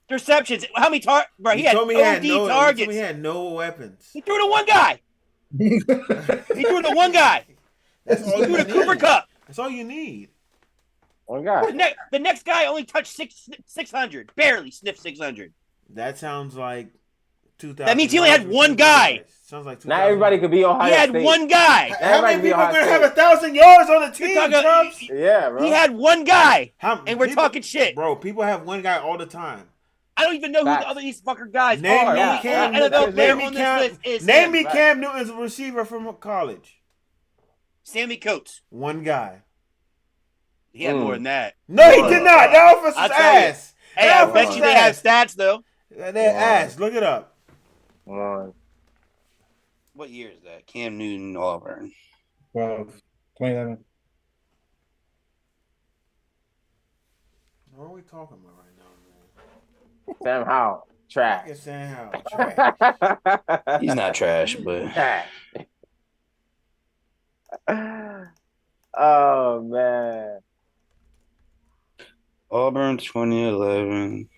S2: receptions. How many Bro, he had OD targets.
S1: He had no weapons.
S2: He threw to one guy. He threw to one guy.
S1: That's all you need.
S2: Cooper Kupp.
S1: That's all you need.
S4: One guy.
S2: The next guy only touched 600. Barely sniffed 600.
S1: That sounds like 2,000.
S2: That means he only had one guy.
S1: Sounds like 2,000.
S4: Not everybody could be Ohio State.
S2: He had one guy.
S1: How many people are going to have 1,000 yards on the team, Chubbs?
S4: Yeah, bro.
S2: He had one guy. And we're talking shit.
S1: Bro, people have one guy all the time.
S2: I don't even know who the other these fucker guys are.
S1: Name me Cam Newton's receiver from college.
S2: Sammy Coates.
S1: One guy.
S2: He had more than that.
S1: No, he did not. That offense is ass.
S2: Hey, I bet you they have stats, though.
S1: They're ass. Look it up.
S4: One.
S2: What year is that? Cam Newton, Auburn.
S3: 2011.
S1: What are we talking about right now, man?
S4: Sam Howell. Trash.
S1: Sam Howell. Trash.
S2: He's not trash, but.
S4: Oh, man.
S2: Auburn 2011.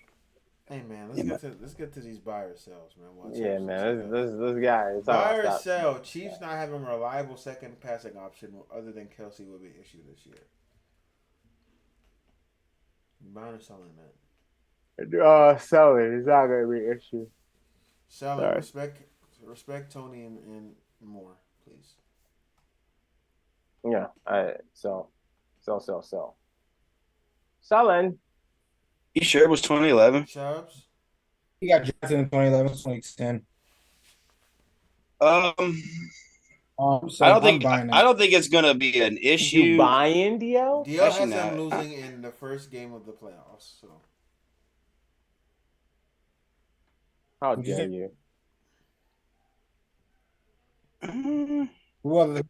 S1: Hey man, let's get to these buy or sells, man.
S4: Yeah, man, this guy.
S1: Buy or sell. Chiefs not having a reliable second passing option other than Kelsey will be an issue this year. Buying or selling that?
S4: Selling. It's not gonna be an issue.
S1: Selling. Respect Tony and more, please.
S4: Yeah. Sell. Selling.
S2: You sure it was 2011?
S1: Chubbs?
S3: He got drafted in 2011, 2010.
S2: I don't think it's gonna be an issue.
S4: You buying DL?
S1: DL has them losing in the first game of the playoffs. So
S4: how dare you?
S3: Well,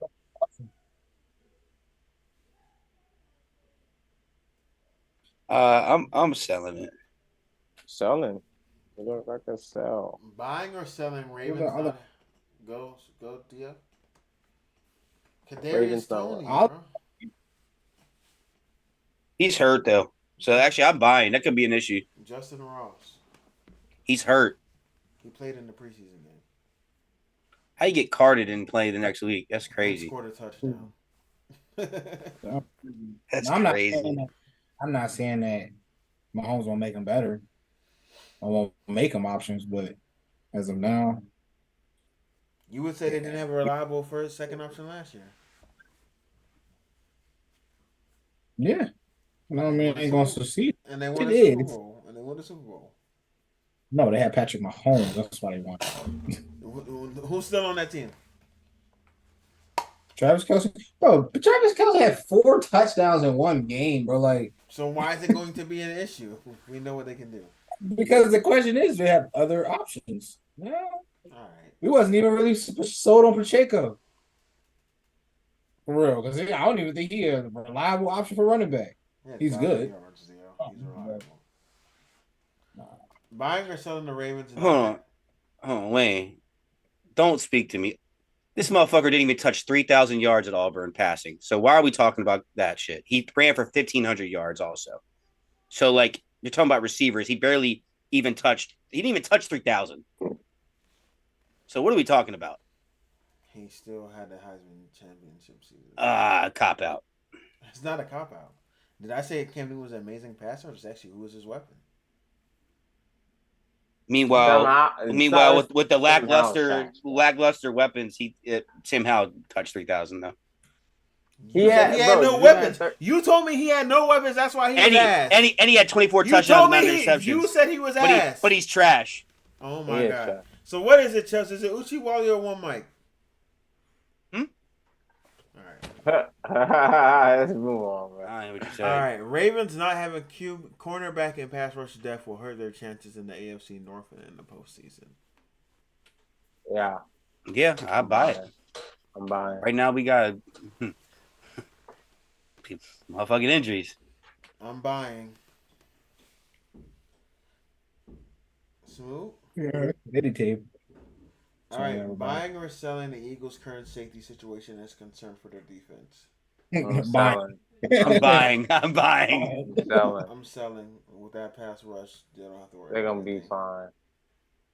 S2: I'm selling it.
S4: Selling. You look like a sell.
S1: Buying or selling Ravens? Go DL. Kadarius Toney.
S2: He's hurt though, so actually I'm buying. That could be an issue.
S1: Justin Ross.
S2: He's hurt.
S1: He played in the preseason game.
S2: How you get carded and play the next week? That's crazy.
S1: He scored a touchdown.
S2: That's crazy.
S3: I'm not saying that Mahomes won't make him better. I won't make them options, but as of now,
S1: You would say they didn't have a reliable first, second option last year.
S3: yeah. No, I
S1: They
S3: mean,
S1: won
S3: I
S1: the
S3: ain't going to
S1: Super,
S3: succeed.
S1: and they won
S3: It
S1: the Super
S3: is.
S1: Bowl, and they won the Super Bowl.
S3: No, they had Patrick Mahomes. That's why they won.
S1: Who's still on that team?
S3: Travis Kelce, bro. But Travis Kelce had 4 touchdowns in one game, bro. Like,
S1: So why is it going to be an issue? We know what they can do.
S3: because the question is, they have other options. Yeah,
S1: All right.
S3: we wasn't even really sold on Pacheco for real. Because I don't even think he a reliable option for running back.
S1: Yeah,
S3: He's
S1: 1,000
S3: good.
S1: yards, Zio.
S3: Oh,
S1: He's reliable.
S3: nah.
S1: Buying or selling the Ravens?
S2: Hold on, Wayne. Don't speak to me. This motherfucker didn't even touch 3,000 yards at Auburn passing. So why are we talking about that shit? He ran for 1,500 yards also. So, like, you're talking about receivers. He barely even touched. He didn't even touch 3,000. So what are we talking about?
S1: He still had the Heisman championship season.
S2: Cop out.
S1: It's not a cop out. Did I say Cam Newton was an amazing passer? Or just actually who was his weapon?
S2: Meanwhile, with the
S4: Tim Howell's
S2: lackluster weapons, Tim Howell touched 3,000 though.
S1: He had no weapons. You told me he had no weapons. That's why he was ass.
S2: And he had 24 touchdowns and 9 interceptions.
S1: You said he was ass.
S2: But he's trash.
S1: Oh my god. Trash. So what is it, Chelsea? Is it Uchi Wally or one mic? All
S4: right. Let's move on, bro.
S1: All right. Ravens not having cornerback and pass rush depth will hurt their chances in the AFC North and in the postseason.
S4: Yeah.
S2: Yeah, I buy it.
S4: I'm buying.
S2: Right now we got motherfucking injuries.
S1: I'm buying. Smooth?
S3: Yeah, tape.
S1: All right, buying or selling the Eagles' current safety situation is concern for their defense.
S4: I'm selling.
S2: I'm buying. I'm buying.
S1: I'm selling. With that pass rush, they don't have to worry.
S4: They're gonna be fine.
S2: I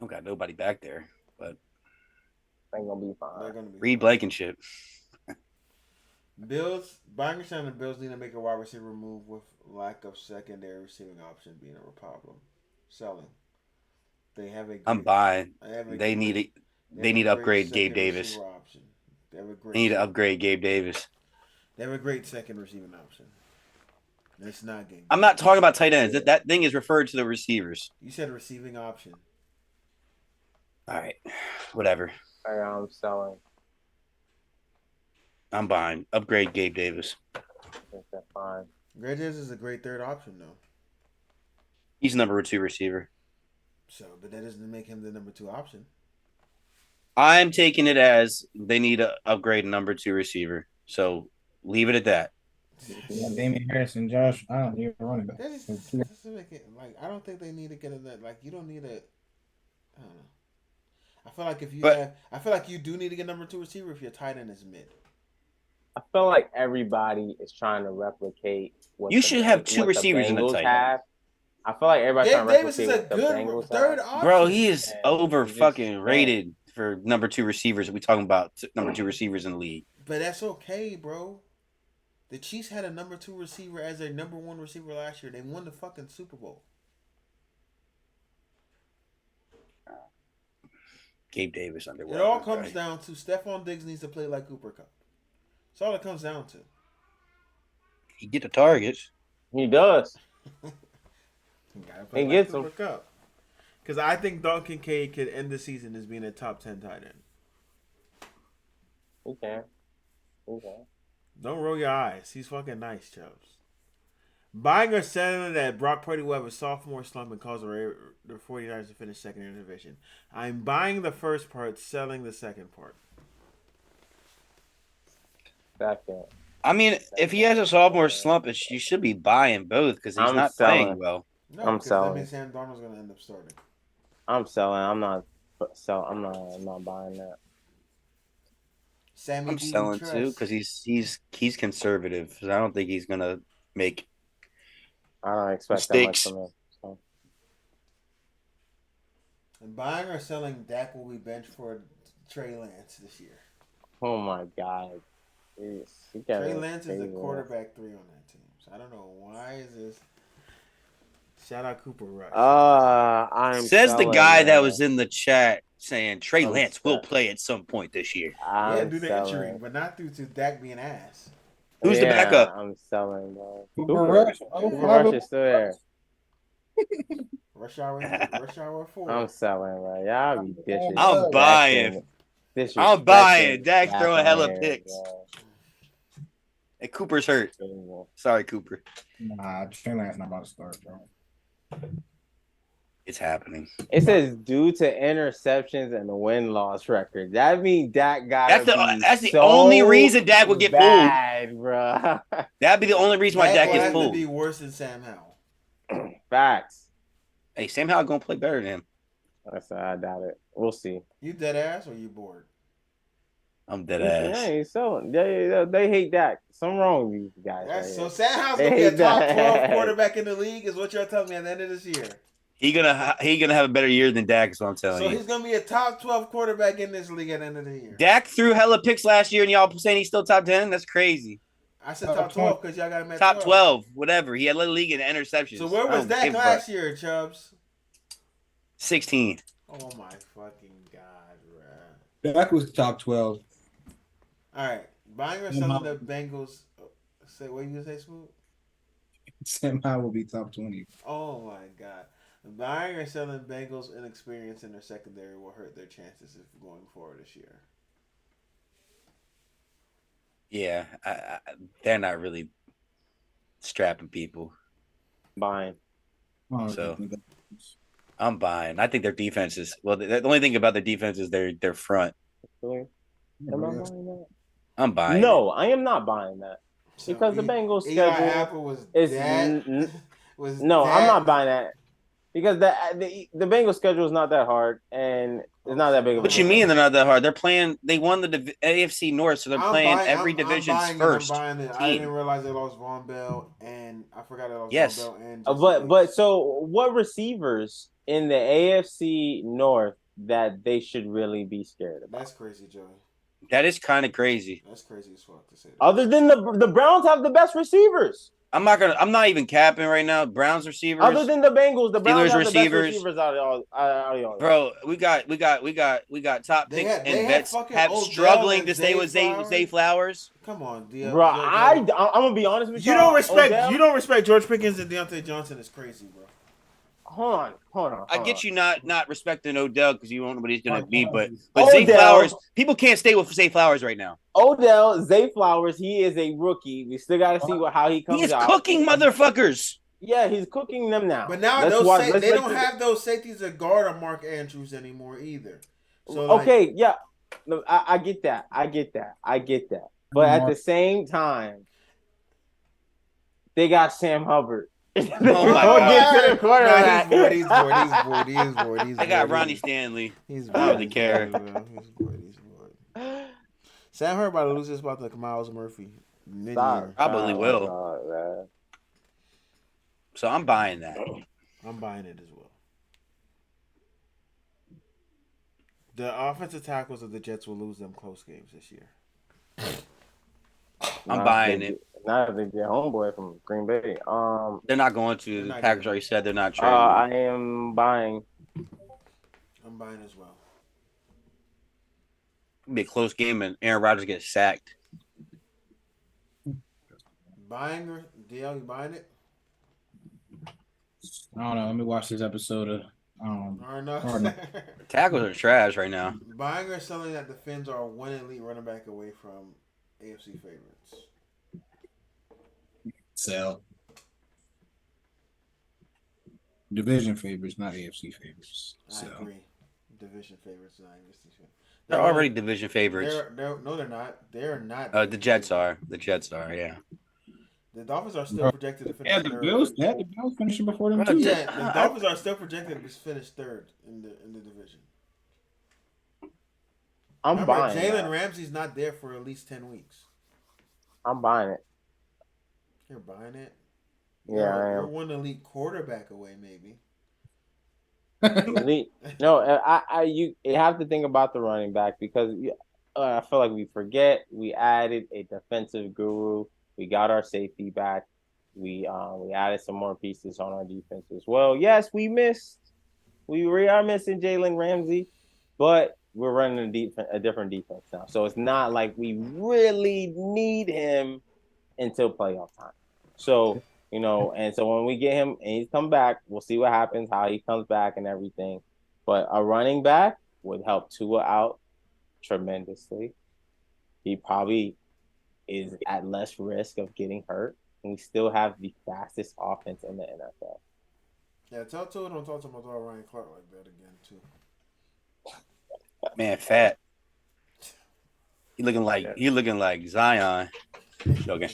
S2: don't got nobody back there, but
S4: they're gonna be fine.
S1: They're gonna be
S2: Reed Blake and shit.
S1: Bills buying or selling the Bills need to make a wide receiver move with lack of secondary receiving option being a problem. Selling. They have a.
S2: I'm buying. They need to upgrade Gabe Davis. They need to upgrade Gabe Davis.
S1: They have a great second receiving option. It's not Gabe.
S2: I'm not talking about tight ends. That thing is referred to the receivers.
S1: You said receiving option.
S2: All right, whatever.
S4: I'm selling.
S2: I'm buying. Upgrade Gabe Davis.
S4: I think they're fine.
S1: Gabe Davis is a great third option, though.
S2: He's number 2 receiver.
S1: So, but that doesn't make him the number 2 option.
S2: I'm taking it as they need to upgrade number 2 receiver. So leave it at that.
S3: Yeah, Damian Harris and Josh. I don't need a running back.
S1: That doesn't make it like I don't think they need to get in that. Like you don't need a. I don't know. I feel like I feel like you do need to get number 2 receiver if your tight end is mid.
S4: I feel like everybody is trying to replicate what
S2: you should have 2 receivers in the tight end.
S4: I feel like everybody's trying to replicate
S1: Davis is a good third option.
S2: Bro, he is over fucking rated for number 2 receivers. We talking about number 2 receivers in the league.
S1: But that's okay, bro. The Chiefs had a number 2 receiver as their number 1 receiver last year. They won the fucking Super Bowl.
S2: Gabe Davis underwhelmed.
S1: It all comes down to Stephon Diggs needs to play like Cooper Kupp. That's all it comes down to.
S2: He get the targets.
S4: He does.
S1: He gets them. Because I think Dalton Kincaid could end the season as being a top 10 tight end.
S4: Okay.
S1: Don't roll your eyes. He's fucking nice, Chubbs. Buying or selling that Brock Purdy will have a sophomore slump and cause the 49ers to finish second in the division. I'm buying the first part, selling the second part.
S4: Second.
S2: I mean, if he has a sophomore slump, you should be buying both because he's not playing well.
S1: No, I'm selling. That means Sam Darnold's going to end up starting.
S4: I'm selling. I'm not buying that.
S2: I'm selling too because he's conservative. So I don't think he's gonna make.
S4: I don't expect
S2: mistakes.
S4: That much from him. So.
S1: And buying or selling, Dak will be benched for Trey Lance this year.
S4: Oh my god!
S1: Trey Lance is the quarterback 3 on that team. So I don't know why is this Shout out Cooper Rush.
S4: I'm
S2: Says the
S4: selling,
S2: guy that
S4: man.
S2: was in the chat saying Trey
S4: I'm
S2: Lance will
S4: set.
S2: play at some point this year.
S1: Yeah,
S4: I'm
S1: due to
S4: selling.
S1: injury, but not due to Dak being ass.
S2: Who's the backup?
S4: I'm selling, man.
S3: Cooper Rush.
S4: Cooper Rush is still there.
S1: Rush Hour 4.
S4: I'm selling, man. Y'all be disrespecting.
S2: I'm buying.
S4: Disrespecting
S2: I'm buying. Dak's
S4: Dak
S2: throwing hella
S4: Lance,
S2: picks.
S4: man.
S2: And Cooper's hurt. Sorry, Cooper.
S3: Nah, Trey Lance not about to start, bro.
S2: It's happening.
S4: It says due to interceptions and the win-loss record. That means Dak got
S2: That's the only reason Dak would get
S4: bad, bro.
S2: That'd be the only reason why Dak gets
S1: pulled.
S2: pulled.
S1: To be worse than Sam Howell.
S4: Facts.
S2: Hey, Sam Howell gonna play better than him.
S4: I doubt it. We'll see.
S1: You dead ass or you bored?
S2: I'm dead ass.
S4: Yeah, so they hate Dak. Something wrong with these guys.
S1: That's,
S4: right
S1: so
S4: here.
S1: Sam Howell's gonna be a top 12 quarterback in the league, is what you're telling me at the end of this year.
S2: He gonna have a better year than Dak, is what I'm telling you.
S1: So he's gonna be a top 12 quarterback in this league at the end of the year.
S2: Dak threw hella picks last year, and y'all saying he's still top 10? That's crazy.
S1: I said top 12 because y'all got him at
S2: top 12, whatever. He had led the league in interceptions.
S1: So where was Dak last year, Chubbs?
S2: 16.
S1: Oh my fucking god, bro.
S3: Dak was top 12.
S1: All right, buying or selling the Bengals. Say what you gonna say, Smooth?
S3: Sam Howell will be top 20.
S1: Oh my god. Buying or selling Bengals inexperience in their secondary will hurt their chances of going forward this year.
S2: Yeah, they're not really strapping people.
S4: Buying.
S2: So I'm buying. I think their defense is the only thing about their defense is their front.
S4: Really? Am I buying that?
S2: I'm buying.
S4: No, I am not buying that.
S1: So
S4: because the Bengals
S1: Eli
S4: schedule
S1: Apple was
S4: is
S1: that,
S4: I'm not buying that. Because the Bengals schedule is not that hard, and it's not that big of a
S2: What you mean they're not that hard? They're playing. They won the AFC North, so they're playing every division's first.
S1: I'm buying it. I didn't realize they lost Von Bell, and I forgot they lost Von Bell. And
S4: but so what receivers in the AFC North that they should really be scared about?
S1: That's crazy, Joey.
S2: That is kind of crazy.
S1: That's crazy as fuck to say that.
S4: Other than the Browns have the best receivers.
S2: I'm not even capping right now. Browns receivers.
S4: Other than the Bengals, the Browns have
S2: receivers.
S4: the best receivers out of all.
S2: Bro, we got top picks and vets have struggling to stay with Zay Flowers.
S1: Come on, DL.
S4: Bro, I'm gonna be honest with you.
S1: You don't respect George Pickens and Deontay Johnson is crazy, bro.
S4: Hold on.
S2: I get you not respecting Odell because you don't know what he's gonna be, but
S4: Odell,
S2: Zay Flowers, people can't stay with Zay Flowers right now.
S4: Odell, Zay Flowers, he is a rookie. We still got to see how he comes out.
S2: He is cooking motherfuckers.
S4: Yeah, he's cooking them now.
S1: But now they don't have those safeties that guard on Mark Andrews anymore either. So
S4: okay, yeah, no, I get that. But at the same time, they got Sam Hubbard.
S2: Oh my God.
S1: No, he's bored.
S2: I got Ronnie Stanley.
S1: He's
S2: bored. I don't really care.
S1: He's bored. Sam Hubbard about to lose his spot to Miles Murphy mid-year.
S2: Probably will. So I'm buying that.
S1: I'm buying it as well. The offensive tackles of the Jets will lose them close games this year.
S2: I'm buying it.
S4: Not if they get homeboy from Green Bay.
S2: They're not going to. The Packers already said they're not trading.
S4: I am buying.
S1: I'm buying as well.
S2: It'll be a close game and Aaron Rodgers gets sacked.
S1: Buying or DL, you buying it?
S3: I don't know. Let me watch this episode of
S2: Tackles are trash right now.
S1: Buying or selling that the Finns are one elite running back away from AFC favorites.
S3: Sell. Division favorites, not AFC favorites.
S1: I agree. Division favorites, not AFC favorites.
S2: They're already division favorites.
S1: No, they're not. They're not.
S2: The Jets are. The Jets are, yeah.
S1: The Dolphins are still projected to finish third.
S3: The Bills finishing before them too.
S1: Yeah, the Dolphins are still projected to finish third in the division.
S4: I'm buying it.
S1: Jalen Ramsey's not there for at least 10 weeks.
S4: I'm buying it.
S1: You're buying it?
S4: Yeah, I am.
S1: You're one elite quarterback away, maybe.
S4: Elite. No, you have to think about the running back because I feel like we forget we added a defensive guru. We got our safety back. We added some more pieces on our defense as well. Yes, we missed. We are missing Jalen Ramsey, but we're running a different defense now. So it's not like we really need him until playoff time. So, and so when we get him and he's come back, we'll see what happens, how he comes back and everything. But a running back would help Tua out tremendously. He probably is at less risk of getting hurt. And we still have the fastest offense in the NFL.
S1: Yeah, tell Tua don't talk to my dog Ryan Clark like that again, too.
S2: Man, fat. He looking like Zion. Okay.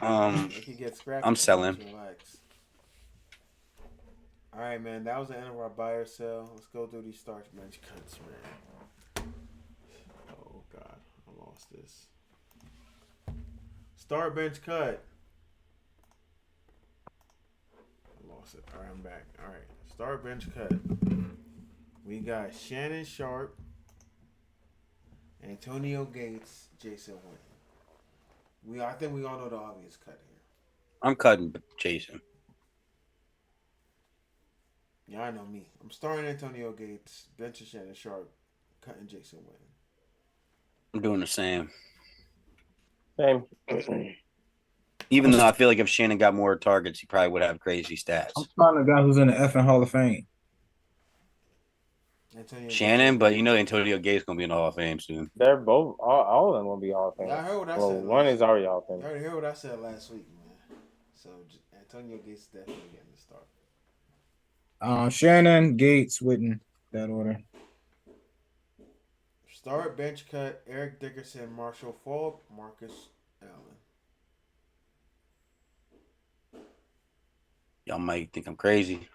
S2: I'm selling.
S1: Relax. All right, man. That was the end of our buy or sell. Let's go through these starch bench cuts, man. Oh God, I lost this. Start bench cut. I lost it. All right, I'm back. All right, start bench cut. We got Shannon Sharp, Antonio Gates, Jason Witten. I think we all know the obvious cut here.
S2: I'm cutting Jason.
S1: Yeah, I know me. I'm starting Antonio Gates, benching Shannon Sharp, cutting Jason Witten.
S2: I'm doing the same.
S4: Same.
S2: Even though I feel like if Shannon got more targets, he probably would have crazy stats.
S3: I'm starting a guy who's in the effing Hall of Fame.
S2: Shannon, but Antonio Gates gonna be in the Hall of Fame soon.
S4: They're both all of them will be Hall of Fame.
S1: Yeah, I heard what I said.
S4: One is already Hall of Fame.
S1: You already heard what I said last week, man. So Antonio Gates definitely getting the start.
S3: Shannon, Gates, Witten, that order.
S1: Start bench cut: Eric Dickerson, Marshall Falk, Marcus Allen.
S2: Y'all might think I'm crazy.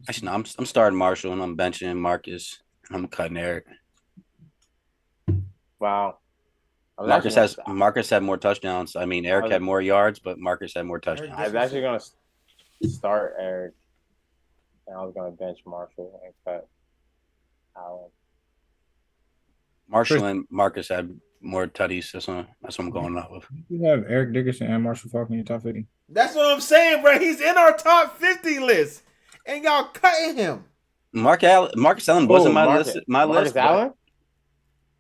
S2: Actually, no, I'm starting Marshall and I'm benching Marcus and I'm cutting Eric.
S4: Wow.
S2: Marcus had more touchdowns. I mean, Eric had more yards, but Marcus had more touchdowns.
S4: I was actually going to start Eric, and I was going to bench Marshall and cut Allen.
S2: Marshall and Marcus had more tutties. That's what I'm going off of.
S3: You have Eric Dickerson and Marshall Falk in your top 50.
S1: That's what I'm saying, bro. He's in our top 50 list, and y'all cutting him.
S2: Marcus Allen wasn't my list.
S4: Marcus Allen?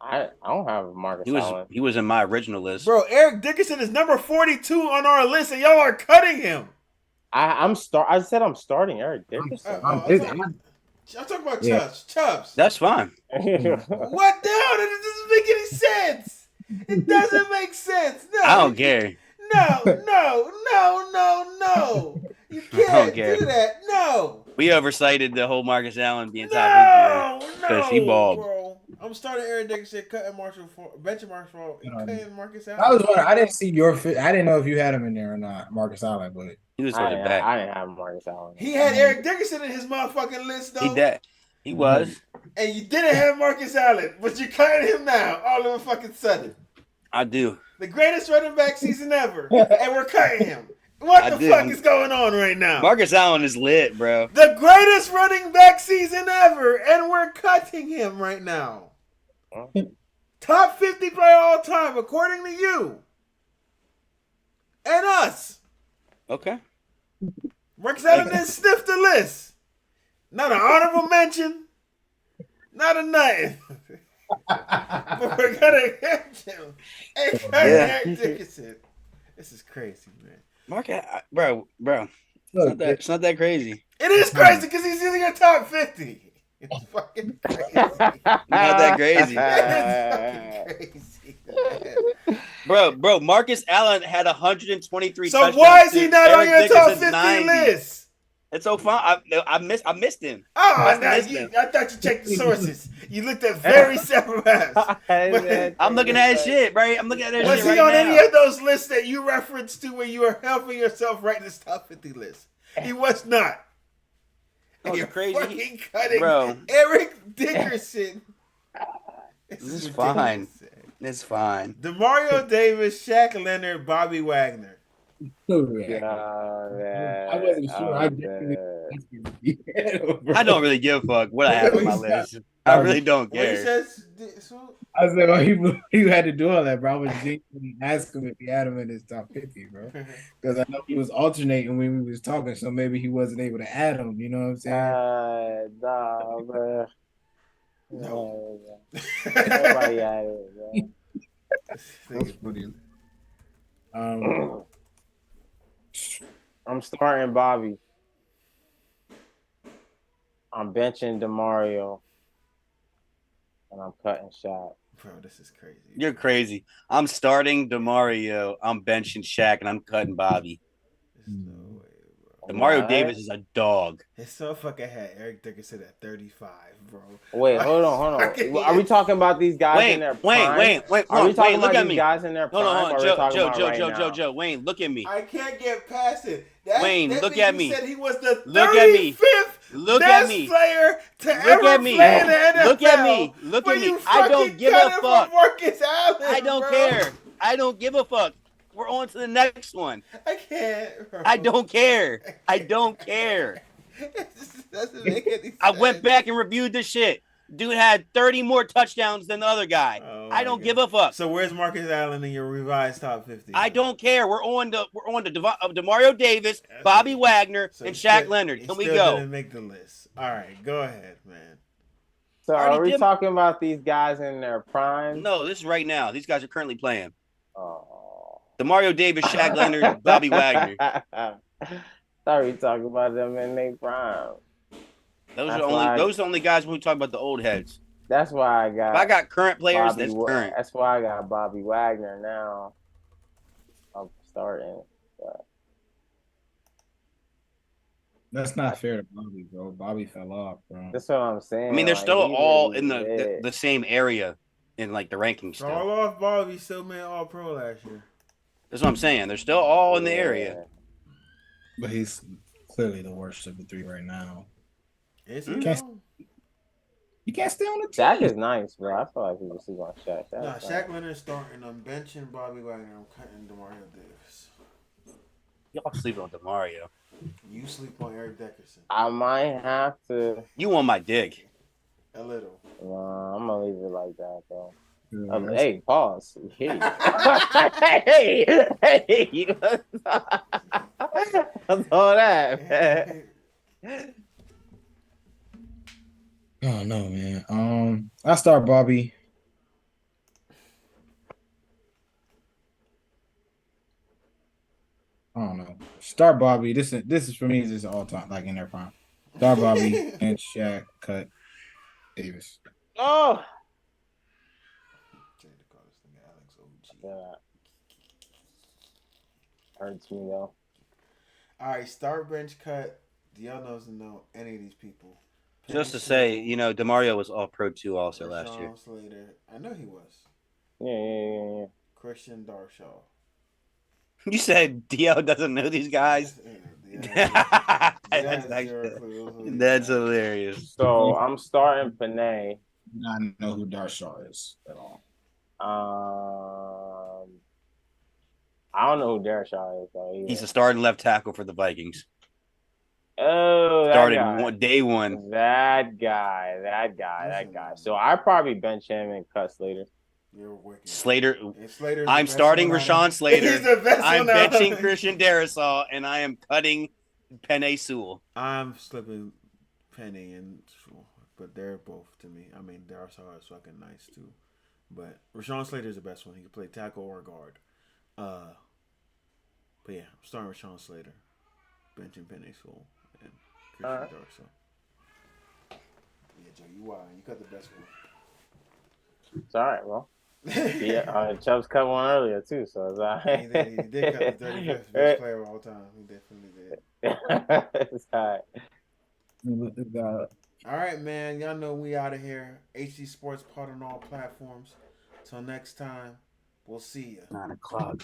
S4: I don't have Marcus Allen.
S2: He was in my original list.
S1: Bro, Eric Dickerson is number 42 on our list, and y'all are cutting him.
S4: I said I'm starting Eric Dickerson.
S1: I'm talking about Chubbs.
S2: That's fine.
S1: What the hell? It doesn't make any sense. It doesn't make sense. No,
S2: I don't care.
S1: No. You can't do that. No.
S2: We oversighted the whole Marcus Allen being top 50 because he balled.
S1: Bro. I'm starting Eric Dickerson, cutting benching Marshall, cutting Marcus Allen.
S3: I was wondering. I didn't see your fit. I didn't know if you had him in there or not, Marcus Allen, but
S2: he was towards the back.
S4: I didn't have Marcus Allen.
S1: He had Eric Dickerson in his motherfucking list, though.
S2: He was.
S1: And you didn't have Marcus Allen, but you're cutting him now all of a fucking sudden.
S2: I do.
S1: The greatest running back season ever, and we're cutting him. What the fuck is going on right now?
S2: Marcus Allen is lit, bro.
S1: The greatest running back season ever, and we're cutting him right now. Top 50 player all time, according to you. And us.
S2: Okay.
S1: Marcus Allen didn't sniff the list. Not an honorable mention. Not a nothing. But we're gonna hit him. Hey, Eric Dickerson. This is crazy, man.
S2: Marcus, bro. It's not that crazy.
S1: It is crazy because he's in your top 50. It's fucking crazy.
S2: Not that crazy.
S1: It's fucking crazy.
S2: Bro, Marcus Allen had 123
S1: so
S2: touchdowns.
S1: So why is he not on your top 50 list?
S2: It's so fun. I missed him.
S1: Oh, I thought you checked the sources. You looked at very separate apps.
S2: I'm looking at his shit, right? I'm looking at his shit.
S1: Was he on any of those lists that you referenced to where you were helping yourself write this top 50 list? He was not.
S2: Oh, you're crazy.
S1: Fucking cutting
S2: bro.
S1: Eric Dickerson.
S2: This is fine. It's fine.
S1: DeMario Davis, Shaq Leonard, Bobby Wagner.
S3: I wasn't sure.
S2: I don't really give a fuck what I have on my list. I really don't care.
S1: He says So
S3: I said, well, he had to do all that, bro. I was genuinely asking him if he had him in his top 50, bro. Because I know he was alternating when we was talking, so maybe he wasn't able to add him. You know what I'm saying?
S4: Nah, man.
S1: no.
S4: Nobody had it, bro.
S3: That's funny.
S4: I'm starting Bobby. I'm benching DeMario. And I'm cutting Shaq.
S1: Bro, this is crazy.
S2: You're crazy. I'm starting DeMario. I'm benching Shaq, and I'm cutting Bobby.
S1: There's no way, bro.
S2: DeMario Davis is a dog.
S1: His motherfucker had Eric Dickerson at 35, bro.
S4: Wait, hold on. Are we talking about these guys in their prime?
S2: Wayne,
S4: Are we talking
S2: look
S4: about
S2: at
S4: these
S2: me.
S4: guys in their prime?
S2: No,
S4: Or are we talking about right now?
S2: Joe. Wayne, look at me.
S1: I can't get past it.
S2: Wayne, look at me.
S1: Said he was the
S2: Look at me.
S1: 35th best player to ever play in the NFL.
S2: Look at me. Look at me. I don't give a fuck.
S1: I
S2: don't care. I don't give a fuck. We're on to the next one.
S1: I can't. Bro.
S2: I don't care. I don't care.
S1: Doesn't make any sense.
S2: I went back and reviewed this shit. Dude had 30 more touchdowns than the other guy. I don't give a fuck.
S1: So where's Marcus Allen in your revised top 50?
S2: I don't care. We're on to DeMario Davis, Bobby Wagner, and Shaq Leonard. Can we go?
S1: Didn't make the list. All right, go ahead, man.
S4: So are we talking about these guys in their prime?
S2: No, this is right now. These guys are currently playing.
S4: Oh.
S2: DeMario Davis, Shaq Leonard, Bobby Wagner.
S4: Thought we talking about them in their prime.
S2: Those are the only guys when we talk about the old heads.
S4: That's why I got.
S2: If I got current players, that's current.
S4: That's why I got Bobby Wagner now. I'm starting. But.
S3: That's not fair to Bobby, bro. Bobby fell off, bro.
S4: That's what I'm saying.
S2: I mean, they're still all in the same area in like the rankings. Still.
S1: All off Bobby still made All Pro last year.
S2: That's what I'm saying. They're still all in the area.
S3: But he's clearly the worst of the three right now.
S1: Is he?
S3: You can't stay on the team.
S4: Shaq is nice, bro. I feel like people sleep on Shaq.
S1: Shaq Leonard starting. I'm benching Bobby Wagner. I'm cutting DeMario Davis.
S2: Y'all sleeping on DeMario.
S1: You sleep on Eric Dickerson.
S4: I might have to.
S2: You on my dick.
S1: A little.
S4: I'm gonna leave it like that, though.
S3: Yeah,
S4: hey, pause. Hey, what's all that, man?
S3: Oh no, man. I start Bobby. I don't know. Start Bobby. This is for me. This is all time, like in their prime. Start Bobby and Shaq cut Davis.
S4: Oh. Yeah. Hurts me though.
S1: All right, start bench cut. Y'all doesn't know any of these people.
S2: Just to say, DeMario was all pro too also last year.
S1: Slater. I know he was.
S4: Yeah.
S1: Christian Darshaw.
S2: You said DL doesn't know these guys? That's hilarious.
S4: So I'm starting Panay.
S3: I don't know who Darshaw is at all.
S4: I don't know who Darshaw is though. Either.
S2: He's a starting left tackle for the Vikings.
S4: Oh, that
S2: started
S4: guy.
S2: Day one.
S4: That guy. So I probably bench him and cut Slater.
S1: You're wicked.
S2: Slater. I'm starting Rashawn Slater. I'm benching Christian Darrell, and I am cutting Penei Sewell.
S1: I'm slipping Penny and Sewell, but they're both to me. I mean, Darrell is fucking nice too, but Rashawn Slater is the best one. He can play tackle or guard. But yeah, I'm starting Rashawn Slater, benching Penei Sewell, and Christian Darrell. Yeah, Joe, you wild. You cut the best one.
S4: It's all right, well. Yeah, Chubbs cut one earlier too, so it's all right.
S1: He did cut the 35th best player of all time. He definitely did.
S4: It's all right.
S1: All right, man. Y'all know we out of here. hdsportspod on all platforms. Till next time, we'll see you.
S2: 9 o'clock.